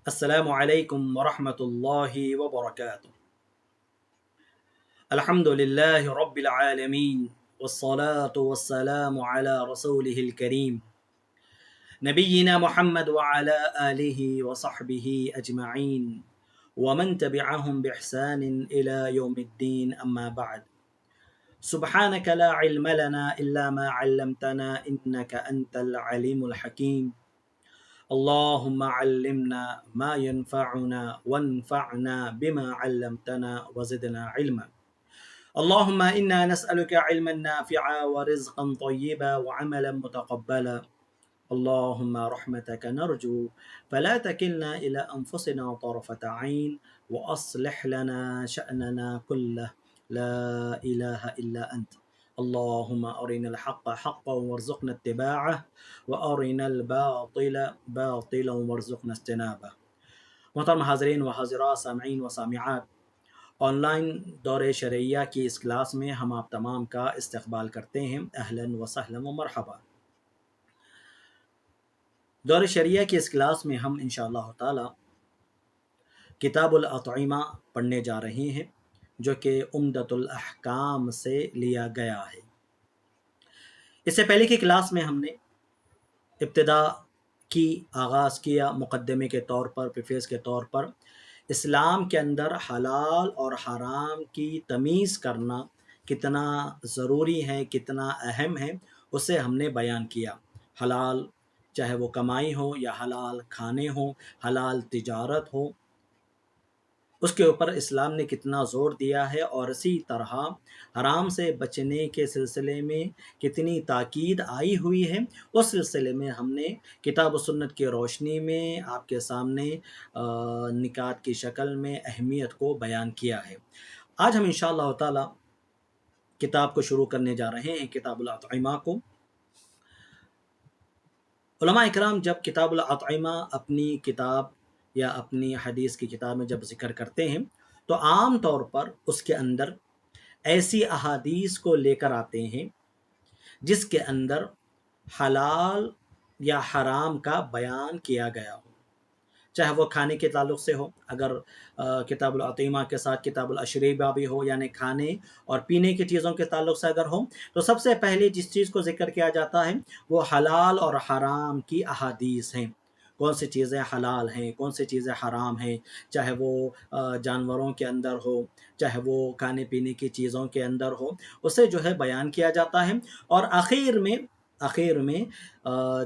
السلام علیکم ورحمۃ اللہ وبرکاتہ۔ الحمد للہ رب العالمین والصلاة والسلام علی رسولہ الکریم نبینا محمد وعلی آلہ وصحبہ اجمعین ومن تبعہم بإحسان الى یوم الدین اما بعد۔ سبحانک لا علم لنا الا ما علمتنا انک انت العلیم الحکیم۔ اللهم علمنا ما ينفعنا وانفعنا بما علمتنا وزدنا علما۔ اللهم إنا نسألك علما نافعا ورزقا طيبا وعملا متقبلا۔ اللهم رحمتك نرجو فلا تكلنا إلى أنفسنا طرفة عين وأصلح لنا شأننا كله لا إله إلا أنت۔ اللهم أرنا الحق حقا وارزقنا اتباعه وأرنا الباطل باطلا وارزقنا اجتنابه۔ محترم حاضرین و حاضرات، سامعین و سامعات، آن لائن دور شرعیہ کی اس کلاس میں ہم آپ تمام کا استقبال کرتے ہیں۔ اہلا و سہلا و مرحبا۔ دور شرعیہ کی اس کلاس میں ہم انشاءاللہ تعالی کتاب الاطعمہ پڑھنے جا رہے ہیں، جو کہ عمدۃ الاحکام سے لیا گیا ہے۔ اس سے پہلے کی کلاس میں ہم نے ابتدا کی آغاز کیا مقدمے کے طور پر، پریفیس کے طور پر، اسلام کے اندر حلال اور حرام کی تمیز کرنا کتنا ضروری ہے، کتنا اہم ہے، اسے ہم نے بیان کیا۔ حلال چاہے وہ کمائی ہو یا حلال کھانے ہوں، حلال تجارت ہو، اس کے اوپر اسلام نے کتنا زور دیا ہے، اور اسی طرح حرام سے بچنے کے سلسلے میں کتنی تاکید آئی ہوئی ہے۔ اس سلسلے میں ہم نے کتاب و سنت کی روشنی میں آپ کے سامنے نکات کی شکل میں اہمیت کو بیان کیا ہے۔ آج ہم انشاءاللہ تعالی کتاب کو شروع کرنے جا رہے ہیں، کتاب الاطعمہ کو۔ علماء اکرام جب کتاب الاطعمہ اپنی کتاب یا اپنی حدیث کی کتاب میں جب ذکر کرتے ہیں تو عام طور پر اس کے اندر ایسی احادیث کو لے کر آتے ہیں جس کے اندر حلال یا حرام کا بیان کیا گیا ہو، چاہے وہ کھانے کے تعلق سے ہو، اگر کتاب الاطعمہ کے ساتھ کتاب الاشربہ بھی ہو، یعنی کھانے اور پینے کی چیزوں کے تعلق سے اگر ہو، تو سب سے پہلے جس چیز کو ذکر کیا جاتا ہے وہ حلال اور حرام کی احادیث ہیں۔ کون سی چیزیں حلال ہیں، کون سی چیزیں حرام ہیں، چاہے وہ جانوروں کے اندر ہو، چاہے وہ کھانے پینے کی چیزوں کے اندر ہو، اسے جو ہے بیان کیا جاتا ہے۔ اور آخر میں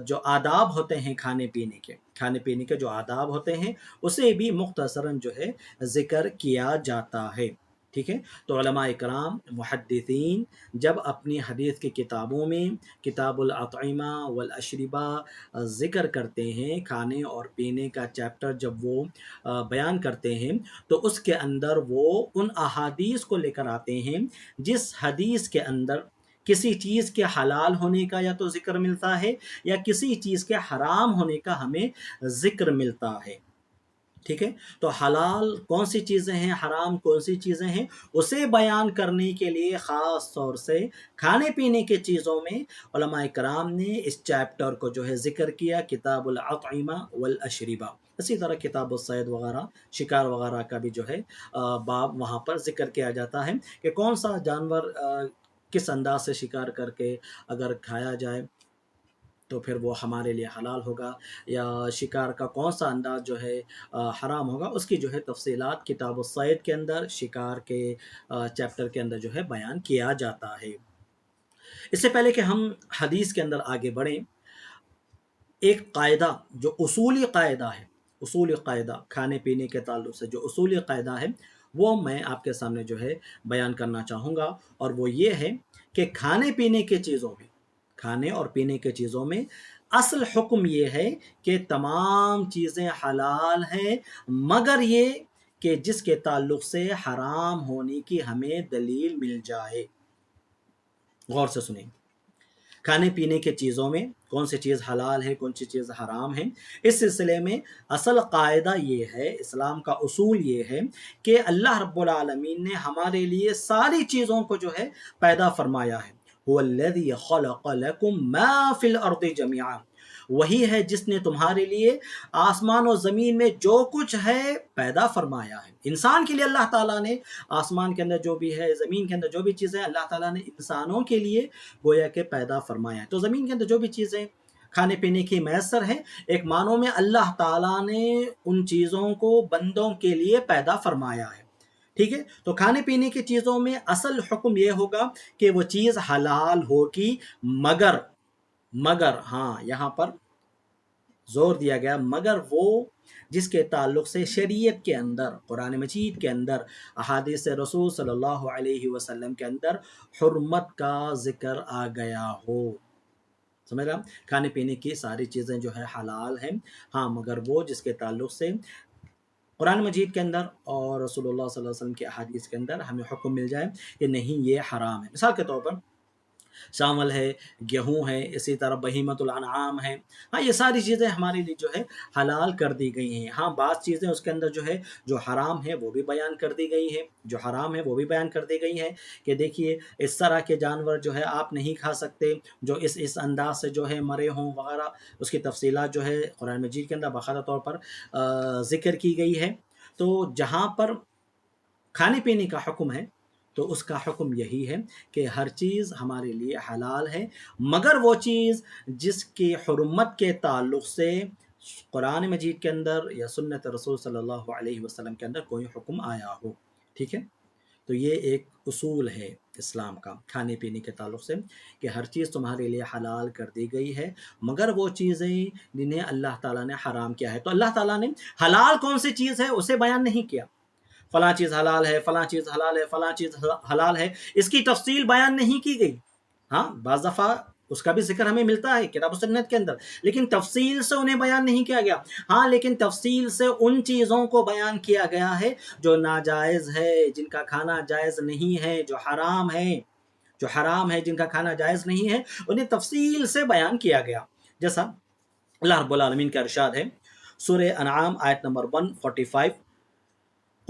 جو آداب ہوتے ہیں کھانے پینے کے جو آداب ہوتے ہیں اسے بھی مختصراً جو ہے ذکر کیا جاتا ہے۔ ٹھیک ہے، تو علماء اکرام محدثین جب اپنی حدیث کی کتابوں میں کتاب الاطعمہ والاشربہ ذکر کرتے ہیں، کھانے اور پینے کا چیپٹر جب وہ بیان کرتے ہیں، تو اس کے اندر وہ ان احادیث کو لے کر آتے ہیں جس حدیث کے اندر کسی چیز کے حلال ہونے کا یا تو ذکر ملتا ہے یا کسی چیز کے حرام ہونے کا ہمیں ذکر ملتا ہے۔ ٹھیک ہے، تو حلال کون سی چیزیں ہیں، حرام کون سی چیزیں ہیں، اسے بیان کرنے کے لیے خاص طور سے کھانے پینے کے چیزوں میں علماء کرام نے اس چیپٹر کو جو ہے ذکر کیا، کتاب الاطعمہ والاشربہ۔ اسی طرح کتاب الصید وغیرہ، شکار وغیرہ کا بھی جو ہے باب وہاں پر ذکر کیا جاتا ہے کہ کون سا جانور کس انداز سے شکار کر کے اگر کھایا جائے تو پھر وہ ہمارے لیے حلال ہوگا، یا شکار کا کون سا انداز جو ہے حرام ہوگا، اس کی جو ہے تفصیلات کتاب الصید کے اندر، شکار کے چیپٹر کے اندر جو ہے بیان کیا جاتا ہے۔ اس سے پہلے کہ ہم حدیث کے اندر آگے بڑھیں، ایک قاعدہ جو اصولی قاعدہ کھانے پینے کے تعلق سے جو اصولی قاعدہ ہے وہ میں آپ کے سامنے جو ہے بیان کرنا چاہوں گا، اور وہ یہ ہے کہ کھانے اور پینے کے چیزوں میں اصل حکم یہ ہے کہ تمام چیزیں حلال ہیں، مگر یہ کہ جس کے تعلق سے حرام ہونے کی ہمیں دلیل مل جائے۔ غور سے سنیں، کھانے پینے کے چیزوں میں کون سی چیز حلال ہے، کون سی چیز حرام ہے، اس سلسلے میں اصل قاعدہ یہ ہے، اسلام کا اصول یہ ہے کہ اللہ رب العالمین نے ہمارے لیے ساری چیزوں کو جو ہے پیدا فرمایا ہے، هو الذی خلق لکم ما فی الارض جميعا، وہی ہے جس نے تمہارے لیے آسمان و زمین میں جو کچھ ہے پیدا فرمایا ہے۔ انسان کے لیے اللہ تعالیٰ نے آسمان کے اندر جو بھی ہے، زمین کے اندر جو بھی چیزیں اللہ تعالیٰ نے انسانوں کے لیے گویا کہ پیدا فرمایا ہے۔ تو زمین کے اندر جو بھی چیزیں کھانے پینے کی میسر ہیں، ایک معنوں میں اللہ تعالیٰ نے ان چیزوں کو بندوں کے لیے پیدا فرمایا ہے، ٹھیک ہے۔ تو کھانے پینے کی چیزوں میں اصل حکم یہ ہوگا کہ وہ چیز حلال ہوگی، مگر ہاں یہاں پر زور دیا گیا، مگر وہ جس کے تعلق سے شریعت کے اندر، قرآن مجید کے اندر، احادیث رسول صلی اللہ علیہ وسلم کے اندر حرمت کا ذکر آ گیا ہو۔ سمجھ رہا؟ کھانے پینے کی ساری چیزیں جو ہے حلال ہیں، ہاں مگر وہ جس کے تعلق سے قرآن مجید کے اندر اور رسول اللہ صلی اللہ علیہ وسلم کے احادیث کے اندر ہمیں حکم مل جائے کہ نہیں یہ حرام ہے۔ مثال کے طور پر شامل ہے، گیہوں ہے، اسی طرح بہیمۃ الانعام ہے، ہاں یہ ساری چیزیں ہمارے لیے جو ہے حلال کر دی گئی ہیں۔ ہاں بعض چیزیں اس کے اندر جو ہے جو حرام ہے وہ بھی بیان کر دی گئی ہے، جو حرام ہے وہ بھی بیان کر دی گئی ہے کہ دیکھیے اس طرح کے جانور جو ہے آپ نہیں کھا سکتے جو اس انداز سے جو ہے مرے ہوں وغیرہ، اس کی تفصیلات جو ہے قرآن مجید کے اندر باقاعدہ طور پر ذکر کی گئی ہے۔ تو جہاں پر کھانے پینے کا حکم ہے تو اس کا حکم یہی ہے کہ ہر چیز ہمارے لیے حلال ہے، مگر وہ چیز جس کی حرمت کے تعلق سے قرآن مجید کے اندر یا سنت رسول صلی اللہ علیہ وسلم کے اندر کوئی حکم آیا ہو، ٹھیک ہے۔ تو یہ ایک اصول ہے اسلام کا کھانے پینے کے تعلق سے کہ ہر چیز تمہارے لیے حلال کر دی گئی ہے، مگر وہ چیزیں جنہیں اللہ تعالیٰ نے حرام کیا ہے۔ تو اللہ تعالیٰ نے حلال کون سی چیز ہے اسے بیان نہیں کیا، فلاں چیز حلال ہے، فلاں چیز حلال ہے، فلاں چیز حلال ہے، اس کی تفصیل بیان نہیں کی گئی۔ ہاں بعض دفعہ اس کا بھی ذکر ہمیں ملتا ہے کتاب و سنت کے اندر، لیکن تفصیل سے انہیں بیان نہیں کیا گیا۔ ہاں لیکن تفصیل سے ان چیزوں کو بیان کیا گیا ہے جو ناجائز ہے، جن کا کھانا جائز نہیں ہے، جو حرام ہے، جن کا کھانا جائز نہیں ہے، انہیں تفصیل سے بیان کیا گیا۔ جیسا اللہ رب العالمین کا ارشاد ہے سورہ انعام آیت نمبر 145،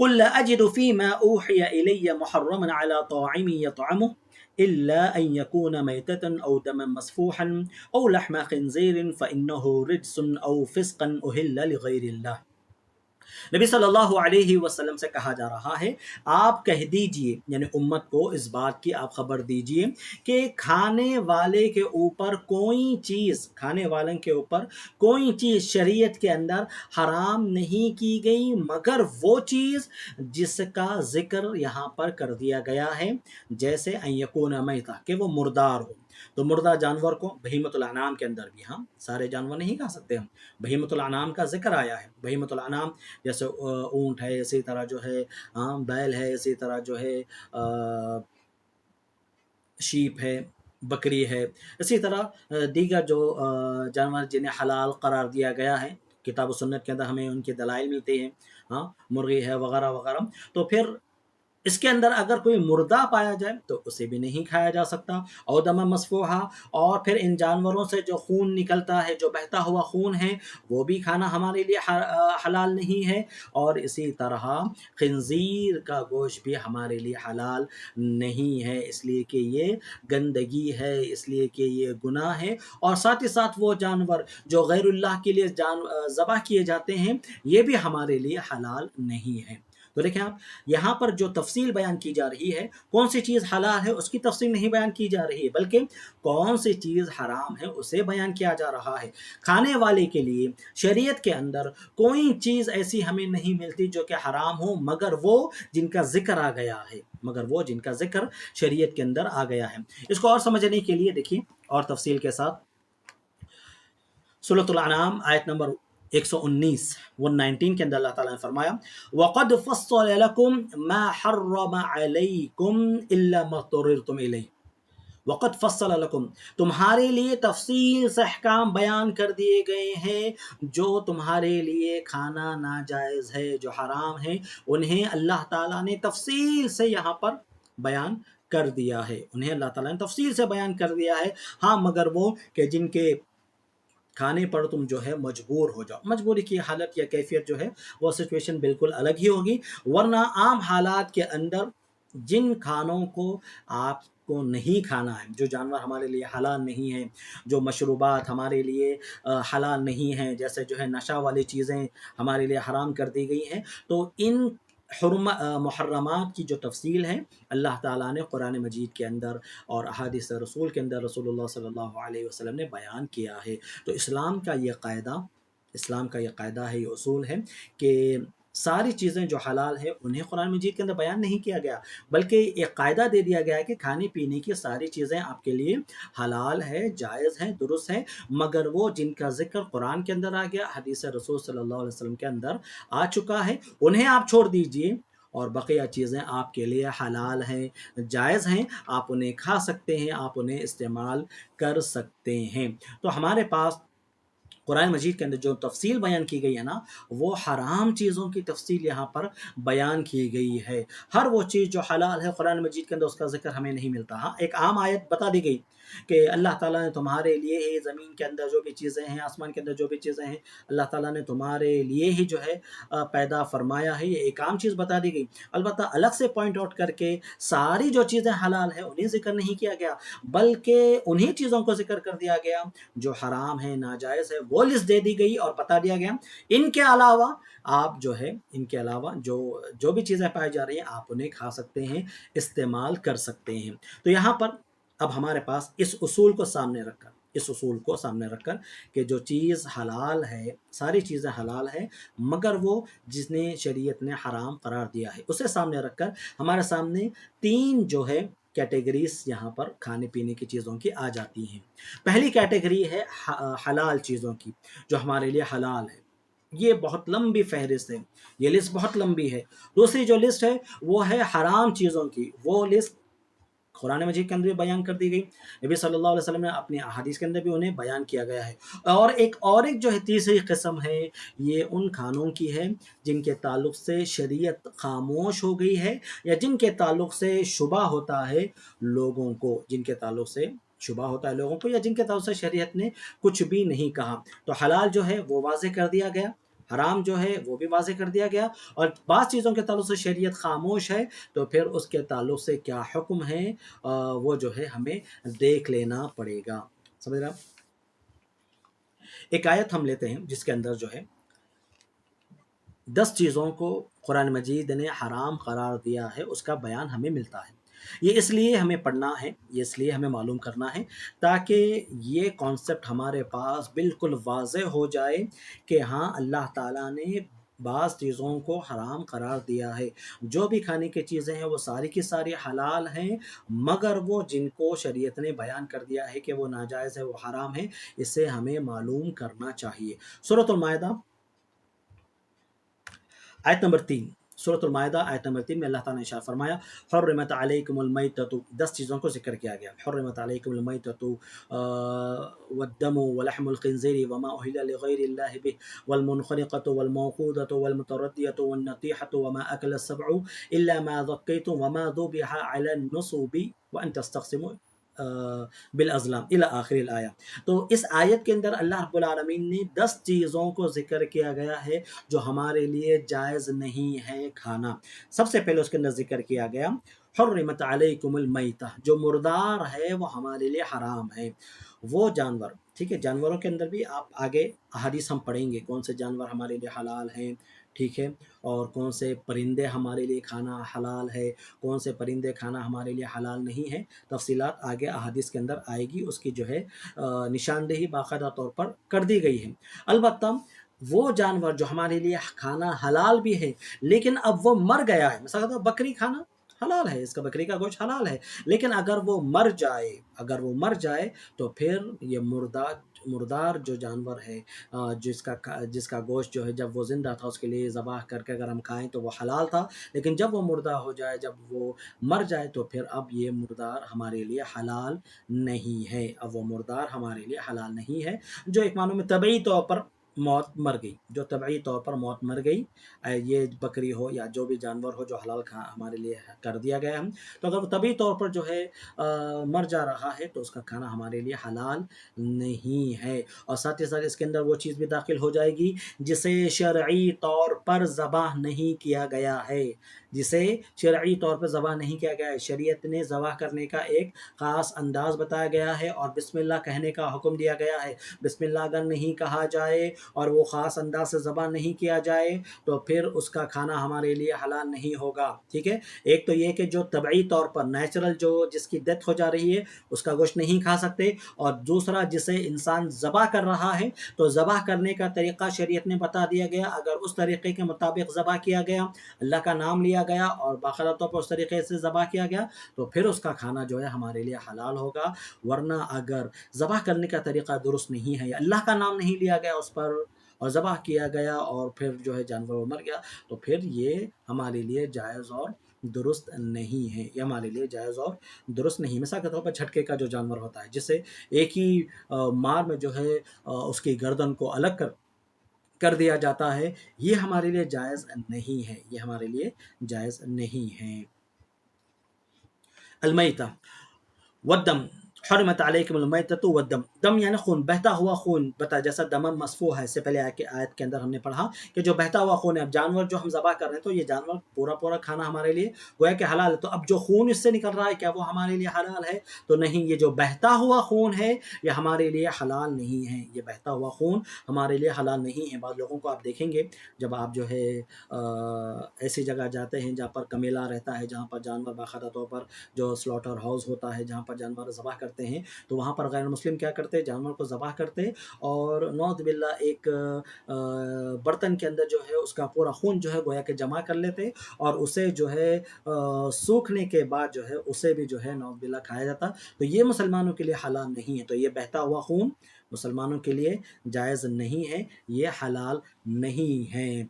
قل لا أجد فيما أوحي إلي محرما على طاعم يطعمه إلا أن يكون ميتة أو دما مسفوحا أو لحم خنزير فإنه رجس أو فسقا أهل لغير الله۔ نبی صلی اللہ علیہ وسلم سے کہا جا رہا ہے آپ کہہ دیجئے، یعنی امت کو اس بات کی آپ خبر دیجئے کہ کھانے والے کے اوپر کوئی چیز شریعت کے اندر حرام نہیں کی گئی مگر وہ چیز جس کا ذکر یہاں پر کر دیا گیا ہے، جیسے ان یکون میتہ کہ وہ مردار ہو۔ تو مردہ جانور کو بہیمۃ الانعام کے اندر بھی، ہاں سارے جانور نہیں کھا سکتے ہم، بہیمۃ الانعام کا ذکر آیا ہے۔ بہیمۃ الانعام جیسے اونٹ ہے، اسی طرح جو ہے بیل ہے، اسی طرح جو ہے شیپ ہے، بکری ہے، اسی طرح دیگر جو جانور جنہیں حلال قرار دیا گیا ہے کتاب و سنت کے اندر ہمیں ان کے دلائل ملتے ہیں، ہاں مرغی ہے وغیرہ وغیرہ۔ تو پھر اس کے اندر اگر کوئی مردہ پایا جائے تو اسے بھی نہیں کھایا جا سکتا، اور دم مسفوحہ، اور پھر ان جانوروں سے جو خون نکلتا ہے، جو بہتا ہوا خون ہے، وہ بھی کھانا ہمارے لیے حلال نہیں ہے، اور اسی طرح خنزیر کا گوشت بھی ہمارے لیے حلال نہیں ہے، اس لیے کہ یہ گندگی ہے، اس لیے کہ یہ گناہ ہے، اور ساتھ ہی ساتھ وہ جانور جو غیر اللہ کے لیے ذبح کیے جاتے ہیں یہ بھی ہمارے لیے حلال نہیں ہے۔ تو دیکھیں آپ یہاں پر جو تفصیل بیان کی جا رہی ہے، کون سی چیز حلال ہے اس کی تفصیل نہیں بیان کی جا رہی ہے، بلکہ کون سی چیز حرام ہے اسے بیان کیا جا رہا ہے۔ کھانے والے کے لیے شریعت کے اندر کوئی چیز ایسی ہمیں نہیں ملتی جو کہ حرام ہو مگر وہ جن کا ذکر آ گیا ہے، شریعت کے اندر آ گیا ہے۔ اس کو اور سمجھنے کے لیے دیکھیں اور تفصیل کے ساتھ سورۃ الانعام آیت نمبر 119 کے اندر اللہ تعالیٰ نے فرمایا وَقَدْ فَصَّلَ لَكُمْ مَا حَرَّمَ عَلَيْكُمْ إِلَّا مَا اضْطُرِرْتُمْ إِلَيْهِ وَقَدْ فَصَّلَ لَكُمْ تمہارے لیے تفصیل سے احکام بیان کر دیے گئے ہیں، جو تمہارے لیے کھانا ناجائز ہے، جو حرام ہے، انہیں اللہ تعالیٰ نے تفصیل سے یہاں پر بیان کر دیا ہے، انہیں اللہ تعالیٰ نے تفصیل سے بیان کر دیا ہے، ہاں مگر وہ کہ جن کے کھانے پر تم جو ہے مجبور ہو جاؤ، مجبوری کی حالت یا کیفیت جو ہے وہ سچویشن بالکل الگ ہی ہوگی، ورنہ عام حالات کے اندر جن کھانوں کو آپ کو نہیں کھانا ہے، جو جانور ہمارے لیے حلال نہیں ہیں، جو مشروبات ہمارے لیے حلال نہیں ہیں، جیسے جو ہے نشہ والی چیزیں ہمارے لیے حرام کر دی گئی ہیں، تو ان محرمات کی جو تفصیل ہے اللہ تعالیٰ نے قرآن مجید کے اندر اور احادیث رسول کے اندر رسول اللہ صلی اللہ علیہ وسلم نے بیان کیا ہے۔ تو اسلام کا یہ قاعدہ ہے، یہ اصول ہے کہ ساری چیزیں جو حلال ہیں انہیں قرآن مجید کے اندر بیان نہیں کیا گیا، بلکہ ایک قاعدہ دے دیا گیا ہے کہ کھانے پینے کی ساری چیزیں آپ کے لیے حلال ہے، جائز ہیں، درست ہیں، مگر وہ جن کا ذکر قرآن کے اندر آ گیا، حدیث رسول صلی اللہ علیہ وسلم کے اندر آ چکا ہے، انہیں آپ چھوڑ دیجئے، اور بقیہ چیزیں آپ کے لیے حلال ہیں، جائز ہیں، آپ انہیں کھا سکتے ہیں، آپ انہیں استعمال کر سکتے ہیں۔ تو ہمارے پاس قرآن مجید کے اندر جو تفصیل بیان کی گئی ہے نا، وہ حرام چیزوں کی تفصیل یہاں پر بیان کی گئی ہے۔ ہر وہ چیز جو حلال ہے قرآن مجید کے اندر اس کا ذکر ہمیں نہیں ملتا۔ ہاں، ایک عام آیت بتا دی گئی کہ اللہ تعالیٰ نے تمہارے لیے ہی زمین کے اندر جو بھی چیزیں ہیں، آسمان کے اندر جو بھی چیزیں ہیں، اللہ تعالیٰ نے تمہارے لیے ہی جو ہے پیدا فرمایا ہے، یہ ایک عام چیز بتا دی گئی۔ البتہ الگ سے پوائنٹ آؤٹ کر کے ساری جو چیزیں حلال ہیں انہیں ذکر نہیں کیا گیا، بلکہ انہی چیزوں کو ذکر کر دیا گیا جو حرام ہے، ناجائز ہے، وہ لسٹ دے دی گئی اور بتا دیا گیا ان کے علاوہ آپ جو ہے، ان کے علاوہ جو بھی چیزیں پائی جا رہی ہیں آپ انہیں کھا سکتے ہیں، استعمال کر سکتے ہیں۔ تو یہاں پر اب ہمارے پاس اس اصول کو سامنے رکھ کر کہ جو چیز حلال ہے، ساری چیزیں حلال ہیں، مگر وہ جس نے شریعت نے حرام قرار دیا ہے اسے سامنے رکھ کر ہمارے سامنے تین جو ہے کیٹیگریز یہاں پر کھانے پینے کی چیزوں کی آ جاتی ہیں۔ پہلی کیٹیگری ہے حلال چیزوں کی، جو ہمارے لیے حلال ہے، یہ بہت لمبی فہرست ہے، یہ لسٹ بہت لمبی ہے۔ دوسری جو لسٹ ہے وہ ہے حرام چیزوں کی، وہ لسٹ قرآن مجید کے اندر بھی بیان کر دی گئی، نبی صلی اللہ علیہ وسلم نے اپنی احادیث کے اندر بھی انہیں بیان کیا گیا ہے۔ اور ایک جو ہے تیسری قسم ہے، یہ ان کھانوں کی ہے جن کے تعلق سے شریعت خاموش ہو گئی ہے، یا جن کے تعلق سے شبہ ہوتا ہے لوگوں کو، یا جن کے تعلق سے شریعت نے کچھ بھی نہیں کہا۔ تو حلال جو ہے وہ واضح کر دیا گیا، حرام جو ہے وہ بھی واضح کر دیا گیا، اور بعض چیزوں کے تعلق سے شریعت خاموش ہے، تو پھر اس کے تعلق سے کیا حکم ہے وہ جو ہے ہمیں دیکھ لینا پڑے گا۔ سمجھ رہا؟ ایک آیت ہم لیتے ہیں جس کے اندر جو ہے 10 چیزوں کو قرآن مجید نے حرام قرار دیا ہے، اس کا بیان ہمیں ملتا ہے۔ یہ اس لیے ہمیں پڑھنا ہے، یہ اس لیے ہمیں معلوم کرنا ہے تاکہ یہ کانسیپٹ ہمارے پاس بالکل واضح ہو جائے کہ ہاں اللہ تعالیٰ نے بعض چیزوں کو حرام قرار دیا ہے، جو بھی کھانے کی چیزیں ہیں وہ ساری کی ساری حلال ہیں، مگر وہ جن کو شریعت نے بیان کر دیا ہے کہ وہ ناجائز ہے، وہ حرام ہے، اسے ہمیں معلوم کرنا چاہیے۔ سورۃ المائدہ آیت نمبر 3، سورۃ المائدہ آیت نمبر 3 میں اللہ تعالیٰ نے ارشاد فرمایا حرمت علیکم المیتۃ، 10 چیزوں کو ذکر کیا گیا، حرمت علیکم المیتۃ والدم ولحم الخنزیر وما اہل لغیر اللہ بہ والمنخنقۃ والموقوذۃ والمتردیۃ والنطیحۃ وما اکل السبع الا ما ذکیتم وما ذبح علی النصب وان تستقسموا بالازلام الی آخر الآیہ۔ تو اس آیت کے اندر اللہ رب العالمین نے 10 چیزوں کو ذکر کیا گیا ہے جو ہمارے لیے جائز نہیں ہے کھانا۔ سب سے پہلے اس کے اندر ذکر کیا گیا حرمت علیکم المیتہ، جو مردار ہے وہ ہمارے لیے حرام ہے، وہ جانور، ٹھیک ہے، جانوروں کے اندر بھی آپ آگے احادیث ہم پڑھیں گے کون سے جانور ہمارے لیے حلال ہیں، ٹھیک ہے، اور کون سے پرندے ہمارے لیے کھانا حلال ہے، کون سے پرندے کھانا ہمارے لیے حلال نہیں ہے، تفصیلات آگے احادیث کے اندر آئے گی، اس کی جو ہے نشاندہی باقاعدہ طور پر کر دی گئی ہے۔ البتہ وہ جانور جو ہمارے لیے کھانا حلال بھی ہے لیکن اب وہ مر گیا ہے، مثلا بکری کھانا حلال ہے، اس کا بکری کا گوشت حلال ہے، لیکن اگر وہ مر جائے تو پھر یہ مردار جو جانور ہے جس کا گوشت جو ہے جب وہ زندہ تھا اس کے لیے ذبح کر کے اگر ہم کھائیں تو وہ حلال تھا، لیکن جب وہ مردہ ہو جائے، جب وہ مر جائے تو پھر اب یہ مردار ہمارے لیے حلال نہیں ہے، جو ایک معنوں میں طبعی طور پر موت مر گئی، جو طبعی طور پر موت مر گئی، یہ بکری ہو یا جو بھی جانور ہو جو حلال ہمارے لیے کر دیا گیا ہے، تو اگر وہ طبعی طور پر جو ہے مر جا رہا ہے تو اس کا کھانا ہمارے لیے حلال نہیں ہے۔ اور ساتھ ہی ساتھ اس کے اندر وہ چیز بھی داخل ہو جائے گی جسے شرعی طور پر ذبح نہیں کیا گیا ہے، جسے شرعی طور پر ذبح نہیں کیا گیا ہے۔ شریعت نے ذبح کرنے کا ایک خاص انداز بتایا گیا ہے اور بسم اللہ کہنے کا حکم دیا گیا ہے۔ بسم اللہ اگر نہیں کہا جائے اور وہ خاص انداز سے ذبح نہیں کیا جائے تو پھر اس کا کھانا ہمارے لیے حلال نہیں ہوگا، ٹھیک ہے۔ ایک تو یہ کہ جو طبعی طور پر نیچرل جو جس کی ڈیتھ ہو جا رہی ہے اس کا گوشت نہیں کھا سکتے، اور دوسرا جسے انسان ذبح کر رہا ہے تو ذبح کرنے کا طریقہ شریعت نے بتا دیا گیا، اگر اس طریقے کے مطابق ذبح کیا گیا، اللہ کا نام لیا گیا اور باقاعدہ طور پر اس طریقے سے ذبح کیا گیا تو پھر اس کا کھانا جو ہے ہمارے لیے حلال ہوگا۔ ورنہ اگر ذبح کرنے کا طریقہ درست نہیں ہے، اللہ کا نام نہیں لیا گیا اس پر اور ذبح کیا گیا اور پھر جو ہے جانور مر گیا، تو پھر یہ ہمارے لیے جائز اور درست نہیں ہے، یہ ہمارے لیے جائز اور درست نہیں۔ مثال کے طور پر جھٹکے کا جو جانور ہوتا ہے جسے ایک ہی مار میں جو ہے اس کی گردن کو الگ کر دیا جاتا ہے، یہ ہمارے لیے جائز نہیں ہے، یہ ہمارے لیے جائز نہیں ہے۔ المیتہ والدم حرمت علیکم المیتۃ والدم، دم یعنی خون، بہتا ہوا خون بتا، جیسا دمم مسفوح ہے، اس سے پہلے آیت کے اندر ہم نے پڑھا کہ جو بہتا ہوا خون ہے، اب جانور جو ہم ذبح کر رہے ہیں تو یہ جانور پورا کھانا ہمارے لیے گویا کہ حلال ہے، تو اب جو خون اس سے نکل رہا ہے کیا وہ ہمارے لیے حلال ہے؟ تو نہیں، یہ جو بہتا ہوا خون ہے یہ ہمارے لیے حلال نہیں ہے، یہ بہتا ہوا خون ہمارے لیے حلال نہیں ہے۔ بعض لوگوں کو آپ دیکھیں گے جب آپ جو ہے ایسی جگہ جاتے ہیں جہاں پر کمیلا رہتا ہے، جہاں پر جانور باقاعدہ طور پر جو سلاٹر ہاؤس ہوتا ہے جہاں پر جانور ذبح کرتے ہیں، تو وہاں پر غیر مسلم کیا کرتے، جانور کو ذبح کرتے اور نعوذ باللہ ایک برتن کے اندر جو ہے اس کا پورا خون جو ہے گویا کہ جمع کر لیتے اور اسے جو ہے سوکھنے کے بعد جو ہے اسے بھی جو ہے نعوذ باللہ کھایا جاتا، تو یہ مسلمانوں کے لیے حلال نہیں ہے۔ تو یہ بہتا ہوا خون مسلمانوں کے لیے جائز نہیں ہے، یہ حلال نہیں ہے۔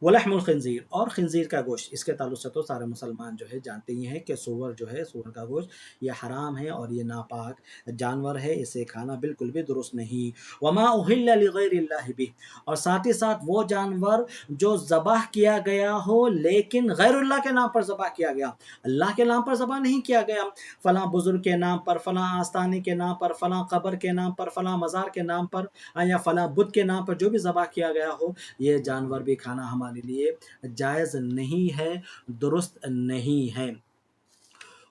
ولحم الخنزیر، اور خنزیر کا گوشت، اس کے تعلق سے تو سارے مسلمان جو ہے جانتے ہی ہیں کہ سور جو ہے، سور کا گوشت یہ حرام ہے اور یہ ناپاک جانور ہے، اسے کھانا بالکل بھی درست نہیں۔ وما اہل لغیر اللہ بہ، اور ساتھ ہی ساتھ وہ جانور جو ذبح کیا گیا ہو لیکن غیر اللہ کے نام پر ذبح کیا گیا، اللہ کے نام پر ذبح نہیں کیا گیا، فلاں بزرگ کے نام پر، فلاں آستانے کے نام پر، فلاں قبر کے نام پر، فلاں مزار کے نام پر یا فلاں بت کے نام پر جو بھی ذبح کیا گیا ہو، یہ جانور بھی کھانا ہمارے لیے جائز نہیں ہے، درست نہیں ہے۔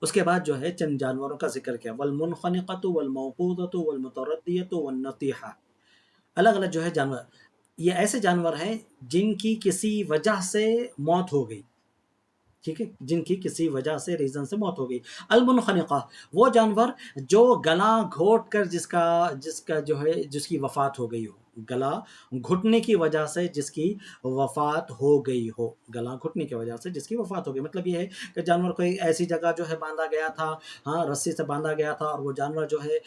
اس کے بعد جو ہے چند جانوروں کا ذکر کیا، والمنخنقۃ والموقوذۃ والمتردیۃ والنطیحہ، الگ الگ جو ہے جانور، یہ ایسے جانور ہیں جن کی کسی وجہ سے موت ہو گئی، ٹھیک ہے، جن کی کسی وجہ سے ریزن سے موت ہو گئی۔ المنخنقہ، وہ جانور جو گلا گھوٹ کر جس کا جو ہے جس کی وفات ہو گئی ہو، گلا گھٹنے کی وجہ سے جس کی وفات ہو گئی ہو، گلا گھٹنے کی وجہ سے جس کی وفات ہو گئی، مطلب یہ ہے کہ جانور کوئی ایسی جگہ جو ہے باندھا گیا تھا، ہاں رسی سے باندھا گیا تھا اور وہ جانور جو ہے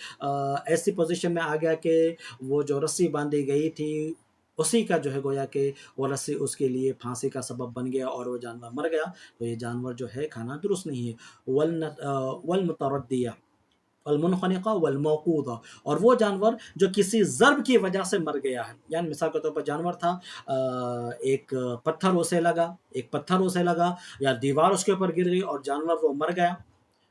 ایسی پوزیشن میں آ گیا کہ وہ جو رسی باندھی گئی تھی اسی کا جو ہے گویا کہ وہ رسی اس کے لیے پھانسی کا سبب بن گیا اور وہ جانور مر گیا، تو یہ جانور جو ہے کھانا درست نہیں ہے۔ والمتردیہ، المنخنقہ والموقوذہ، اور وہ جانور جو کسی ضرب کی وجہ سے مر گیا ہے، یعنی مثال کے طور پر جانور تھا ایک پتھر اسے لگا یا دیوار اس کے اوپر گر گئی اور جانور وہ مر گیا،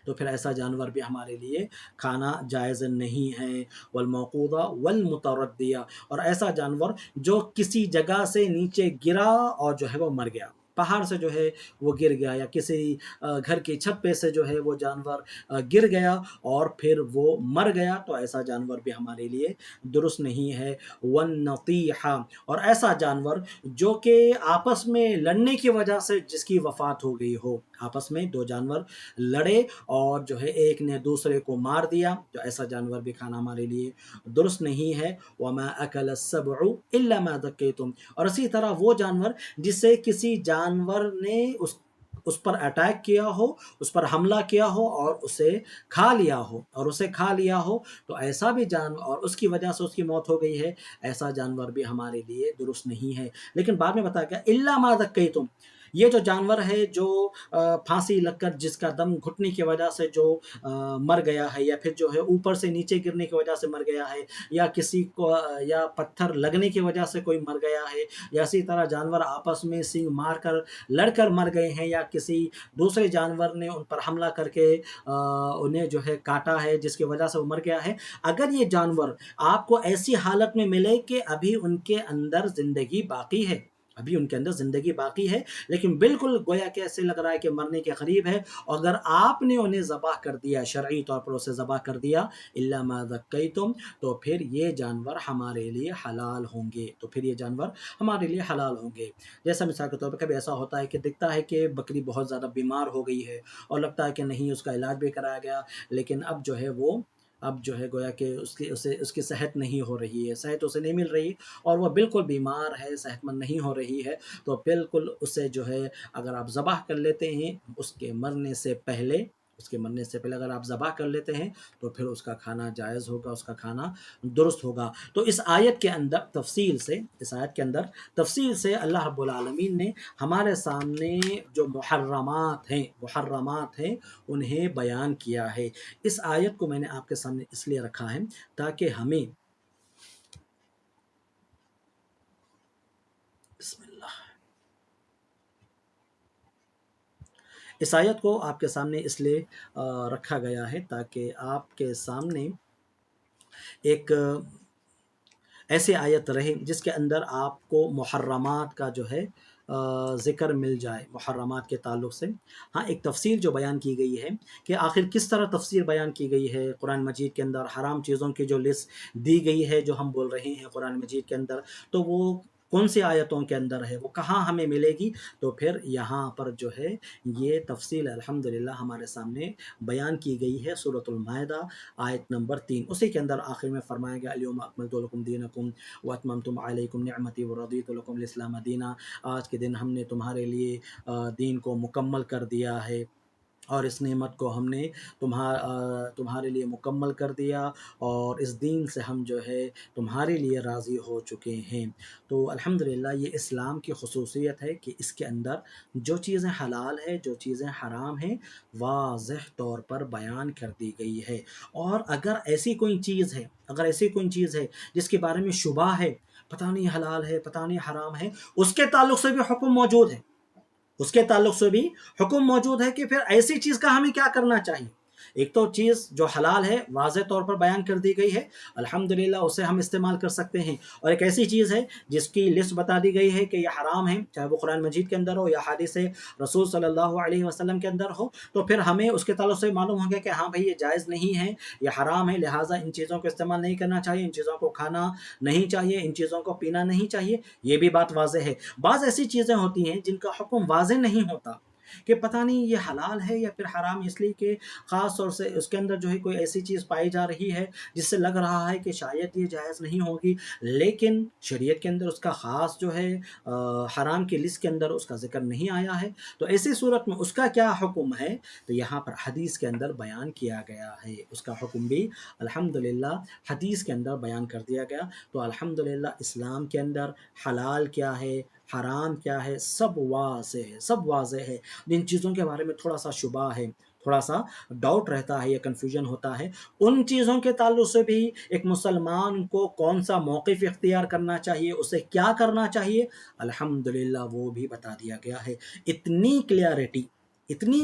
تو پھر ایسا جانور بھی ہمارے لیے کھانا جائز نہیں ہے۔ والموقوذہ والمتردیہ، اور ایسا جانور جو کسی جگہ سے نیچے گرا اور جو ہے وہ مر گیا، پہاڑ سے جو ہے وہ گر گیا یا کسی گھر کی چھت پہ سے جو ہے وہ جانور گر گیا اور پھر وہ مر گیا، تو ایسا جانور بھی ہمارے لیے درست نہیں ہے۔ والنطیحہ، اور ایسا جانور جو کہ آپس میں لڑنے کی وجہ سے جس کی وفات ہو گئی ہو، آپس میں دو جانور لڑے اور جو ہے ایک نے دوسرے کو مار دیا، تو ایسا جانور بھی کھانا ہمارے لیے درست نہیں ہے۔ وما اکل السبع الا ما ذکیتم، اور اسی طرح وہ جانور جسے کسی جانور نے اس پر اٹیک کیا ہو، اس پر حملہ کیا ہو اور اسے کھا لیا ہو تو ایسا بھی جانور، اور اس کی وجہ سے اس کی موت ہو گئی ہے، ایسا جانور بھی ہمارے لیے درست نہیں ہے۔ لیکن بعد میں بتایا گیا الا ما ذکیتم، یہ جو جانور ہے جو پھانسی لگ کر جس کا دم گھٹنے کی وجہ سے جو مر گیا ہے، یا پھر جو ہے اوپر سے نیچے گرنے کی وجہ سے مر گیا ہے، یا کسی کو یا پتھر لگنے کی وجہ سے کوئی مر گیا ہے، یا اسی طرح جانور آپس میں سینگ مار کر لڑ کر مر گئے ہیں، یا کسی دوسرے جانور نے ان پر حملہ کر کے انہیں جو ہے کاٹا ہے جس کی وجہ سے وہ مر گیا ہے، اگر یہ جانور آپ کو ایسی حالت میں ملے کہ ابھی ان کے اندر زندگی باقی ہے، ابھی ان کے اندر زندگی باقی ہے، لیکن بالکل گویا کہ ایسے لگ رہا ہے کہ مرنے کے قریب ہے، اور اگر آپ نے انہیں ذبح کر دیا، شرعی طور پر اسے ذبح کر دیا، الا ما ذکیتم، تو پھر یہ جانور ہمارے لیے حلال ہوں گے، تو پھر یہ جانور ہمارے لیے حلال ہوں گے۔ جیسا مثال کے طور پر کبھی ایسا ہوتا ہے کہ دکھتا ہے کہ بکری بہت زیادہ بیمار ہو گئی ہے، اور لگتا ہے کہ نہیں اس کا علاج بھی کرایا گیا، لیکن اب جو ہے گویا کہ اس کی صحت نہیں ہو رہی ہے، صحت اسے نہیں مل رہی، اور وہ بالکل بیمار ہے، صحت مند نہیں ہو رہی ہے، تو بالکل اسے جو ہے اگر آپ ذبح کر لیتے ہیں اس کے مرنے سے پہلے اگر آپ ذبح کر لیتے ہیں تو پھر اس کا کھانا جائز ہوگا، اس کا کھانا درست ہوگا۔ تو اس آیت کے اندر تفصیل سے اللہ رب العالمین نے ہمارے سامنے جو محرمات ہیں انہیں بیان کیا ہے۔ اس آیت کو میں نے آپ کے سامنے اس لیے رکھا ہے تاکہ ہمیں بسم اللہ، اس آیت کو آپ کے سامنے اس لیے رکھا گیا ہے تاکہ آپ کے سامنے ایک ایسی آیت رہے جس کے اندر آپ کو محرمات کا جو ہے ذکر مل جائے، محرمات کے تعلق سے۔ ہاں، ایک تفصیل جو بیان کی گئی ہے کہ آخر کس طرح تفصیل بیان کی گئی ہے قرآن مجید کے اندر، حرام چیزوں کی جو لسٹ دی گئی ہے جو ہم بول رہے ہیں قرآن مجید کے اندر، تو وہ کون سی آیتوں کے اندر ہے، وہ کہاں ہمیں ملے گی، تو پھر یہاں پر جو ہے یہ تفصیل الحمدللہ ہمارے سامنے بیان کی گئی ہے۔ سورۃ المائدہ آیت نمبر 3، اسی کے اندر آخر میں فرمایا گیا الیوم اکملت لکم دینکم واتممتم علیکم نعمتی ورضیت لکم الاسلام دینا، آج کے دن ہم نے تمہارے لیے دین کو مکمل کر دیا ہے، اور اس نعمت کو ہم نے تمہارے لیے مکمل کر دیا، اور اس دین سے ہم جو ہے تمہارے لیے راضی ہو چکے ہیں۔ تو الحمدللہ یہ اسلام کی خصوصیت ہے کہ اس کے اندر جو چیزیں حلال ہے، جو چیزیں حرام ہیں، واضح طور پر بیان کر دی گئی ہے، اور اگر ایسی کوئی چیز ہے جس کے بارے میں شبہ ہے، پتہ نہیں حلال ہے پتہ نہیں حرام ہے، اس کے تعلق سے بھی حکم موجود ہے کہ پھر ایسی چیز کا ہمیں کیا کرنا چاہیے۔ ایک تو چیز جو حلال ہے واضح طور پر بیان کر دی گئی ہے، الحمدللہ اسے ہم استعمال کر سکتے ہیں، اور ایک ایسی چیز ہے جس کی لسٹ بتا دی گئی ہے کہ یہ حرام ہے، چاہے وہ قرآن مجید کے اندر ہو یا حدیث رسول صلی اللہ علیہ وسلم کے اندر ہو، تو پھر ہمیں اس کے تعلق سے معلوم ہو گیا کہ ہاں بھائی یہ جائز نہیں ہے، یہ حرام ہے، لہٰذا ان چیزوں کو استعمال نہیں کرنا چاہیے، ان چیزوں کو کھانا نہیں چاہیے، ان چیزوں کو پینا نہیں چاہیے، یہ بھی بات واضح ہے۔ بعض ایسی چیزیں ہوتی ہیں جن کا حکم واضح نہیں ہوتا کہ پتہ نہیں یہ حلال ہے یا پھر حرام، اس لیے کہ خاص طور سے اس کے اندر جو ہے کوئی ایسی چیز پائی جا رہی ہے جس سے لگ رہا ہے کہ شاید یہ جائز نہیں ہوگی، لیکن شریعت کے اندر اس کا خاص جو ہے حرام کی لسٹ کے اندر اس کا ذکر نہیں آیا ہے، تو ایسی صورت میں اس کا کیا حکم ہے، تو یہاں پر حدیث کے اندر بیان کیا گیا ہے، اس کا حکم بھی الحمدللہ حدیث کے اندر بیان کر دیا گیا۔ تو الحمدللہ اسلام کے اندر حلال کیا ہے، حرام کیا ہے، سب واضح ہے۔ جن چیزوں کے بارے میں تھوڑا سا شبہ ہے، تھوڑا سا ڈاؤٹ رہتا ہے یا کنفیوژن ہوتا ہے، ان چیزوں کے تعلق سے بھی ایک مسلمان کو کون سا موقف اختیار کرنا چاہیے، اسے کیا کرنا چاہیے، الحمدللہ وہ بھی بتا دیا گیا ہے۔ اتنی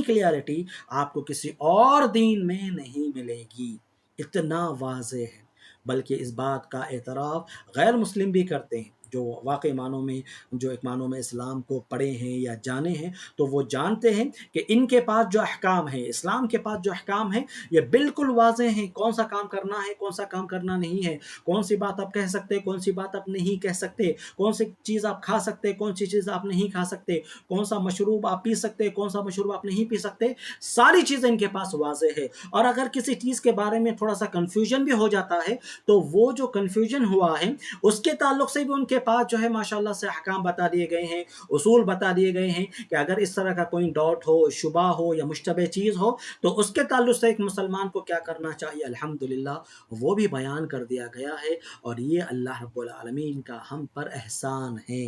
کلیئرٹی آپ کو کسی اور دین میں نہیں ملے گی، اتنا واضح ہے، بلکہ اس بات کا اعتراف غیر مسلم بھی کرتے ہیں، جو واقعی معنوں میں جو ایک معنوں میں اسلام کو پڑھے ہیں یا جانے ہیں، تو وہ جانتے ہیں کہ ان کے پاس جو احکام ہیں، اسلام کے پاس جو احکام ہیں، یہ بالکل واضح ہیں، کون سا کام کرنا ہے، کون سا کام کرنا نہیں ہے، کون سی بات آپ کہہ سکتے، کون سی بات آپ نہیں کہہ سکتے، کون سی چیز آپ کھا سکتے، کون سی چیز آپ نہیں کھا سکتے، کون سا مشروب آپ پی سکتے، کون سا مشروب آپ نہیں پی سکتے، ساری چیزیں ان کے پاس واضح ہے۔ اور اگر کسی چیز کے بارے میں تھوڑا سا کنفیوژن بھی ہو جاتا ہے، تو وہ جو کنفیوژن ہوا ہے اس کے تعلق سے بھی ان کے پاس جو ہے ماشاءاللہ سے احکام بتا دیے گئے ہیں، اصول بتا دیے گئے ہیں کہ اگر اس طرح کا کوئی ڈاؤٹ ہو، شبہ ہو یا مشتبہ چیز ہو، تو اس کے تعلق سے ایک مسلمان کو کیا کرنا چاہیے، الحمدللہ وہ بھی بیان کر دیا گیا ہے۔ اور یہ اللہ رب العالمین کا ہم پر احسان ہے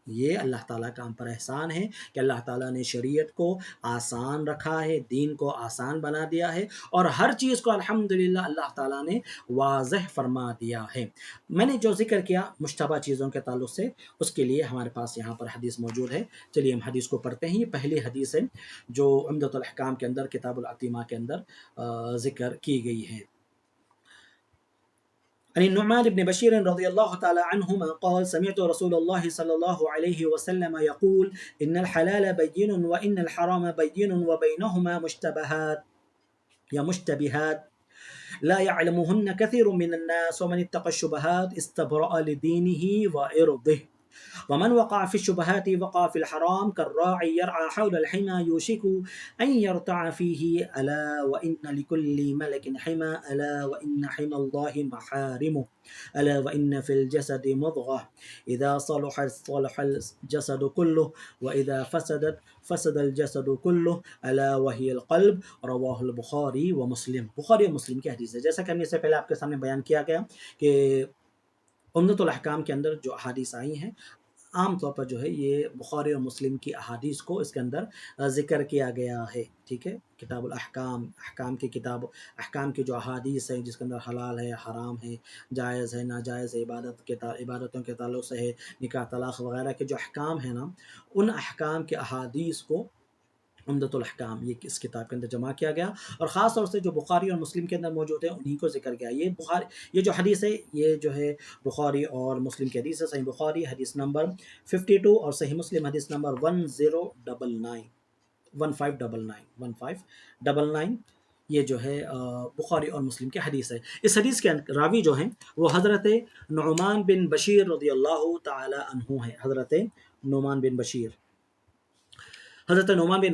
یہ اللہ تعالیٰ کا ہم پر احسان ہے کہ اللہ تعالیٰ نے شریعت کو آسان رکھا ہے، دین کو آسان بنا دیا ہے، اور ہر چیز کو الحمدللہ اللہ تعالیٰ نے واضح فرما دیا ہے۔ میں نے جو ذکر کیا مشتبہ چیزوں کے تعلق سے، اس کے لیے ہمارے پاس یہاں پر حدیث موجود ہے۔ چلیے ہم حدیث کو پڑھتے ہیں۔ یہ پہلی حدیث ہے جو عمدۃ الاحکام کے اندر کتاب العتیمہ کے اندر ذکر کی گئی ہے۔ عن النعمان بن بشير رضي الله تعالى عنهما قال سمعت رسول الله صلى الله عليه وسلم يقول إن الحلال بين وإن الحرام بين وبينهما مشتبهات لا يعلمهن كثير من الناس ومن اتقى الشبهات استبرأ لدينه وعرضه ومن وقع في الشبهات وقع في الحرام كالراعي يرعى حول الحمى يوشك أن يرتع فيه ألا وإن لكل ملك حمى ألا وإن حمى الله محارمه ألا وإن في الجسد مضغة إذا صلحت صلح الجسد كله وإذا فسدت فسد الجسد كله ألا وهي القلب رواہ البخاری و مسلم۔ بخاری و مسلم کی حدیث ہے۔ جیسا کہ ہم نے اس سے پہلے آپ کے سامنے بیان کیا گیا کہ عمدۃ الاحکام کے اندر جو احادیث آئی ہیں عام طور پر جو ہے یہ بخاری اور مسلم کی احادیث کو اس کے اندر ذکر کیا گیا ہے، ٹھیک ہے۔ کتاب الاحکام، احکام کی کتاب، احکام کی جو احادیث ہیں جس کے اندر حلال ہے، حرام ہے، جائز ہے، ناجائز ہے، عبادتوں کے تعلق سے ہے، نکاح طلاق وغیرہ کے جو احکام ہیں نا، ان احکام کے احادیث کو عمدۃ الاحکام یہ اس کتاب کے اندر جمع کیا گیا، اور خاص طور سے جو بخاری اور مسلم کے اندر موجود ہیں انہی کو ذکر کیا۔ یہ جو حدیث ہے یہ جو ہے بخاری اور مسلم کی حدیث ہے۔ صحیح بخاری حدیث نمبر 52 اور صحیح مسلم حدیث نمبر 1599 یہ جو ہے بخاری اور مسلم کی حدیث ہے۔ اس حدیث کے راوی جو ہیں وہ حضرت نعمان بن بشیر رضی اللہ تعالی عنہ ہیں۔ حضرت نعمان بن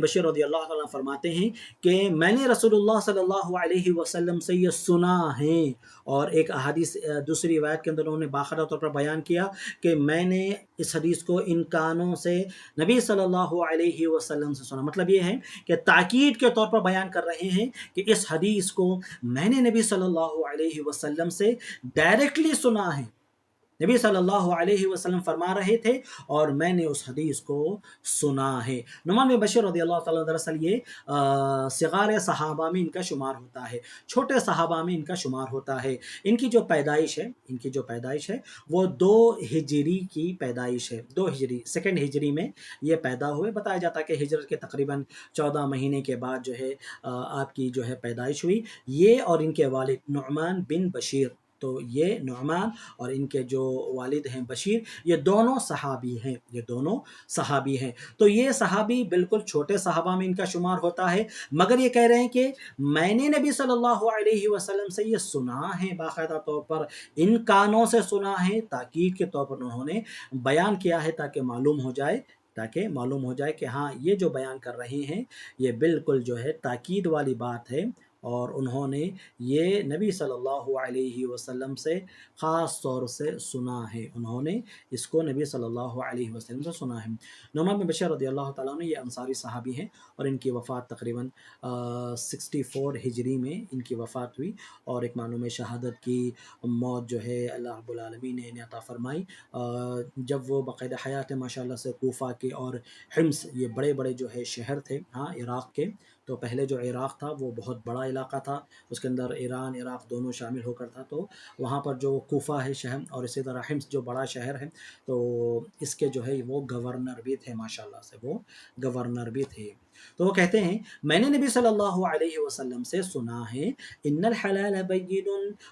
بشیر رضی اللہ تعالیٰ فرماتے ہیں کہ میں نے رسول اللہ صلی اللہ علیہ وسلم سے یہ سنا ہے، اور ایک حدیث دوسری روایت کے اندر انہوں نے باقاعدہ طور پر بیان کیا کہ میں نے اس حدیث کو ان کانوں سے نبی صلی اللہ علیہ وسلم سے سنا۔ مطلب یہ ہے کہ تاکید کے طور پر بیان کر رہے ہیں کہ اس حدیث کو میں نے نبی صلی اللہ علیہ وسلم سے ڈائریکٹلی سنا ہے۔ نبی صلی اللہ علیہ وسلم فرما رہے تھے اور میں نے اس حدیث کو سنا ہے۔ نعمان بن بشیر رضی اللہ تعالیٰ دراصل یہ صغار صحابہ میں ان کا شمار ہوتا ہے، چھوٹے صحابہ میں ان کا شمار ہوتا ہے۔ ان کی جو پیدائش ہے وہ 2 ہجری کی پیدائش ہے، 2 ہجری، 2 ہجری میں یہ پیدا ہوئے۔ بتایا جاتا ہے کہ ہجرت کے تقریباً 14 مہینے کے بعد جو ہے آپ کی جو ہے پیدائش ہوئی۔ یہ اور ان کے والد نعمان بن بشیر، تو یہ نعمان اور ان کے جو والد ہیں بشیر، یہ دونوں صحابی ہیں۔ تو یہ صحابی بالکل چھوٹے صحابہ میں ان کا شمار ہوتا ہے، مگر یہ کہہ رہے ہیں کہ میں نے نبی صلی اللہ علیہ وسلم سے یہ سنا ہے، باقاعدہ طور پر ان کانوں سے سنا ہے، تاکید کے طور پر انہوں نے بیان کیا ہے تاکہ معلوم ہو جائے کہ ہاں یہ جو بیان کر رہے ہیں یہ بالکل جو ہے تاکید والی بات ہے، اور انہوں نے یہ نبی صلی اللہ علیہ وسلم سے خاص طور سے سنا ہے، انہوں نے اس کو نبی صلی اللہ علیہ وسلم سے سنا ہے۔ نعمان بن بشیر رضی اللہ تعالیٰ عنہ یہ انصاری صحابی ہیں، اور ان کی وفات تقریباً 64 ہجری میں ان کی وفات ہوئی، اور ایک معلوم شہادت کی موت جو ہے اللہ رب العالمین نے انہیں عطا فرمائی جب وہ باقاعدہ حیات ماشاءاللہ سے کوفہ کے اور حمص، یہ بڑے بڑے جو ہے شہر تھے عراق کے۔ تو پہلے جو عراق تھا وہ بہت بڑا علاقہ تھا، اس کے اندر ایران عراق دونوں شامل ہو کر تھا، تو وہاں پر جو کوفہ ہے شہر، اور اسی طرح حمص جو بڑا شہر ہے، تو اس کے جو ہے وہ گورنر بھی تھے، ماشاءاللہ سے وہ گورنر بھی تھے۔ تو وہ کہتے ہیں میں نے نبی صلی اللہ علیہ وسلم سے سنا ہے ان الحلال بین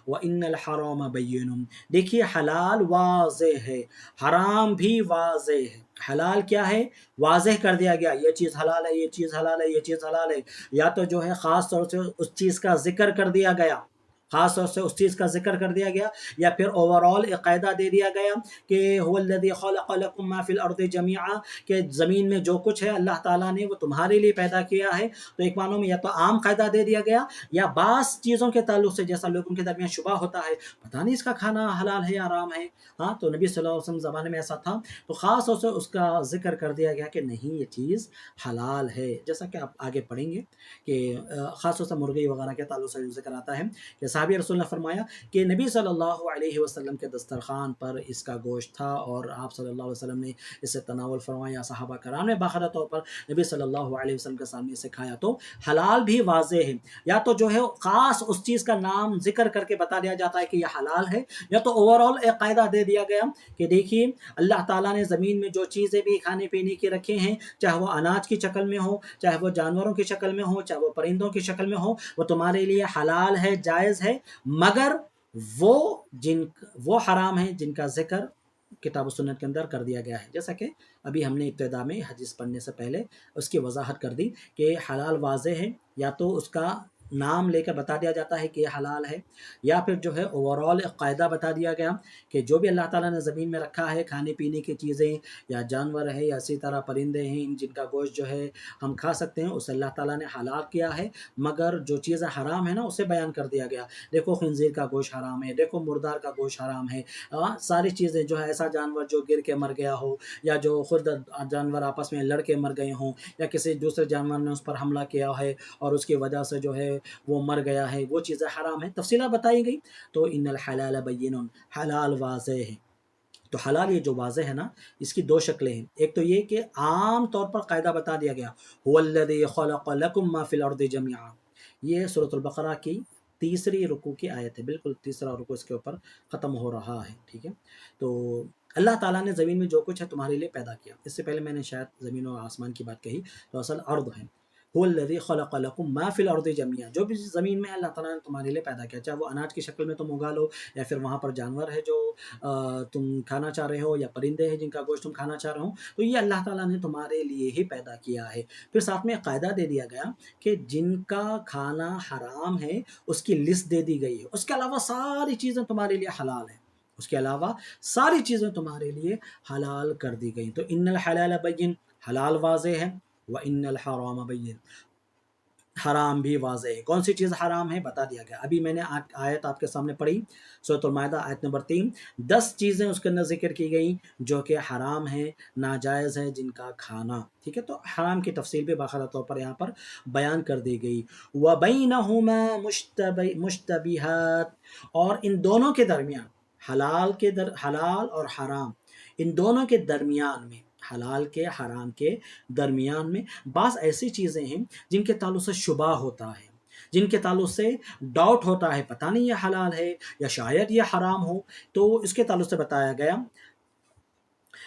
وان الحرام بین، دیکھیے حلال واضح ہے، حرام بھی واضح ہے۔ حلال کیا ہے؟ واضح کر دیا گیا، یہ چیز حلال ہے، یہ چیز حلال ہے، یہ چیز حلال ہے، یا تو جو ہے خاص طور سے اس چیز کا ذکر کر دیا گیا، یا پھر اوورال ایک قاعدہ دے دیا گیا کہ هو الذی خلق لکم ما فی الارض جمیعا، کہ زمین میں جو کچھ ہے اللہ تعالیٰ نے وہ تمہارے لیے پیدا کیا ہے۔ تو ایک معنوں میں یا تو عام قاعدہ دے دیا گیا، یا بعض چیزوں کے تعلق سے جیسا لوگوں کے درمیان شبہ ہوتا ہے، پتہ نہیں اس کا کھانا حلال ہے یا حرام ہے، تو نبی صلی اللہ علیہ وسلم زمانے میں ایسا تھا، تو خاص طور سے اس کا ذکر کر دیا گیا کہ نہیں یہ چیز حلال ہے۔ جیسا کہ آپ آگے پڑھیں گے کہ خاص طور سے مرغی وغیرہ کے تعلق سے ذکر آتا ہے کہ صحابی رسول نے فرمایا کہ نبی صلی اللہ علیہ وسلم کے دسترخوان پر اس کا گوشت تھا اور آپ صلی اللہ علیہ وسلم نے اسے تناول فرمایا، صحابہ کرام نے باقاعدہ طور پر نبی صلی اللہ علیہ وسلم کے سامنے سے کھایا۔ تو حلال بھی واضح ہے، یا تو جو ہے خاص اس چیز کا نام ذکر کر کے بتا دیا جاتا ہے کہ یہ حلال ہے، یا تو اوورآل ایک قاعدہ دے دیا گیا کہ دیکھیے اللہ تعالیٰ نے زمین میں جو چیزیں بھی کھانے پینے کی رکھے ہیں، چاہے وہ اناج کی شکل میں ہو، چاہے وہ جانوروں کی شکل میں ہو، چاہے وہ پرندوں کی شکل میں ہو، وہ تمہارے لیے حلال ہے، جائز ہے، مگر وہ حرام ہیں جن کا ذکر کتاب و سنت کے اندر کر دیا گیا ہے۔ جیسا کہ ابھی ہم نے ابتدا میں حدیث پڑھنے سے پہلے اس کی وضاحت کر دی کہ حلال واضح ہے، یا تو اس کا نام لے کر بتا دیا جاتا ہے کہ یہ حلال ہے، یا پھر جو ہے اوورآل ایک قاعدہ بتا دیا گیا کہ جو بھی اللہ تعالیٰ نے زمین میں رکھا ہے کھانے پینے کی چیزیں یا جانور ہے یا اسی طرح پرندے ہیں جن کا گوشت جو ہے ہم کھا سکتے ہیں، اسے اللہ تعالیٰ نے حلال کیا ہے، مگر جو چیزیں حرام ہیں نا اسے بیان کر دیا گیا۔ دیکھو خنزیر کا گوشت حرام ہے، دیکھو مردار کا گوشت حرام ہے، ساری چیزیں جو ہے ایسا جانور جو گر کے مر گیا ہو، یا جو خود جانور آپس میں لڑ کے مر گئے ہوں، یا کسی دوسرے جانور نے اس پر حملہ کیا ہے اور اس کی وجہ سے جو ہے وہ مر گیا ہے، وہ چیزیں حرام ہیں، تفصیلات بتائی گئی۔ تو ان الحلال بین، حلال واضح ہے۔ تو حلال یہ جو واضح ہے نا، اس کی دو شکلیں ہیں۔ ایک تو یہ کہ عام طور پر قاعدہ بتا دیا گیا، هو الذی خلق لکم ما فی الارض جميعا، یہ سورۃ البقرہ کی تیسری رکوع کی آیت ہے، بالکل تیسرا رکوع اس کے اوپر ختم ہو رہا ہے، ٹھیک ہے۔ تو اللہ تعالیٰ نے زمین میں جو کچھ ہے تمہارے لیے پیدا کیا۔ اس سے پہلے میں نے شاید زمین و آسمان کی بات کہی، تو اصل ارض ہے۔ هو الذی خلق لکم ما فی الارض جميعا، جو بھی زمین میں اللہ تعالیٰ نے تمہارے لیے پیدا کیا، چاہے وہ اناج کی شکل میں تم اگا لو، یا پھر وہاں پر جانور ہے جو تم کھانا چاہ رہے ہو، یا پرندے ہیں جن کا گوشت تم کھانا چاہ رہے ہو، تو یہ اللہ تعالیٰ نے تمہارے لیے ہی پیدا کیا ہے۔ پھر ساتھ میں قاعدہ دے دیا گیا کہ جن کا کھانا حرام ہے اس کی لسٹ دے دی گئی ہے، اس کے علاوہ ساری چیزیں تمہارے لیے حلال ہیں، اس کے علاوہ ساری چیزیں تمہارے لیے حلال کر دی گئی۔ تو ان الحلال بین، حلال واضح ہے، وان الحرام بین، حرام بھی واضح ہے۔ کون سی چیز حرام ہے بتا دیا گیا۔ ابھی میں نے آیت آپ کے سامنے پڑھی، سورۃ المائدہ آیت نمبر 3، 10 چیزیں اس کے اندر ذکر کی گئی جو کہ حرام ہیں، ناجائز ہیں جن کا کھانا، ٹھیک ہے۔ تو حرام کی تفصیل بھی باقاعدہ طور پر یہاں پر بیان کر دی گئی۔ وَبَيْنَهُمَا مُشْتَبِهَاتٌ، اور ان دونوں کے درمیان، حلال اور حرام، ان دونوں کے درمیان میں، حلال کے حرام کے درمیان میں بعض ایسی چیزیں ہیں جن کے تعلق سے شبہ ہوتا ہے، جن کے تعلق سے ڈاؤٹ ہوتا ہے، پتہ نہیں یہ حلال ہے یا شاید یہ حرام ہو، تو اس کے تعلق سے بتایا گیا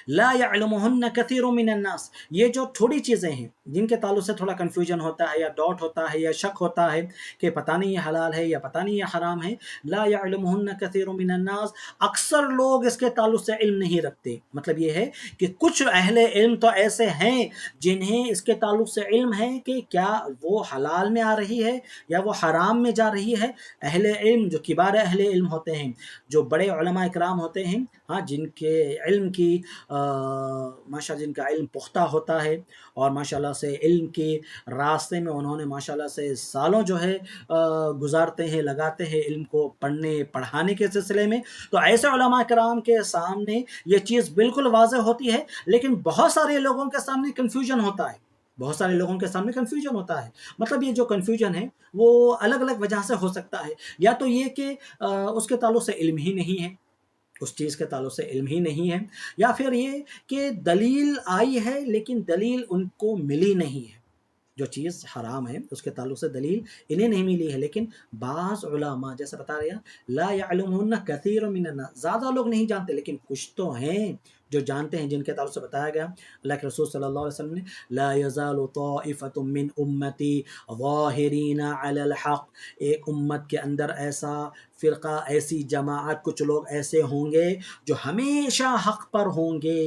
لا يعلمهن كثير من الناس، یہ جو تھوڑی چیزیں ہیں جن کے تعلق سے تھوڑا کنفیوژن ہوتا ہے یا ڈاؤٹ ہوتا ہے یا شک ہوتا ہے کہ پتہ نہیں یہ حلال ہے یا پتہ نہیں یہ حرام ہے، لا يعلمهن كثير من الناس، اکثر لوگ اس کے تعلق سے علم نہیں رکھتے۔ مطلب یہ ہے کہ کچھ اہل علم تو ایسے ہیں جنہیں اس کے تعلق سے علم ہے کہ کیا وہ حلال میں آ رہی ہے یا وہ حرام میں جا رہی ہے۔ اہل علم جو کبار اہل علم ہوتے ہیں، جو بڑے علماء اکرام ہوتے ہیں، ہاں، جن کے علم کی ماشاءاللہ جن کا علم پختہ ہوتا ہے اور ماشاءاللہ سے علم کے راستے میں انہوں نے ماشاءاللہ سے سالوں جو ہے گزارتے ہیں، لگاتے ہیں علم کو پڑھنے پڑھانے کے سلسلے میں، تو ایسے علماء کرام کے سامنے یہ چیز بالکل واضح ہوتی ہے، لیکن بہت سارے لوگوں کے سامنے کنفیوژن ہوتا ہے، بہت سارے لوگوں کے سامنے کنفیوژن ہوتا ہے۔ مطلب یہ جو کنفیوژن ہے وہ الگ الگ وجہ سے ہو سکتا ہے، یا تو یہ کہ اس کے تعلق سے علم ہی نہیں ہے، اس چیز کے تعلق سے علم ہی نہیں ہے، یا پھر یہ کہ دلیل آئی ہے لیکن دلیل ان کو ملی نہیں ہے، جو چیز حرام ہے اس کے تعلق سے دلیل انہیں نہیں ملی ہے، لیکن بعض علماء جیسے بتا رہے ہیں لا يعلمون كثير من الناس، زیادہ لوگ نہیں جانتے لیکن کچھ تو ہیں جو جانتے ہیں، جن کے تعلق سے بتایا گیا اللہ کے رسول صلی اللہ علیہ وسلم نے لا يزال طائفة من امتی ظاہرین علی الحق، ایک امت کے اندر ایسا فرقہ، ایسی جماعت، کچھ لوگ ایسے ہوں گے جو ہمیشہ حق پر ہوں گے،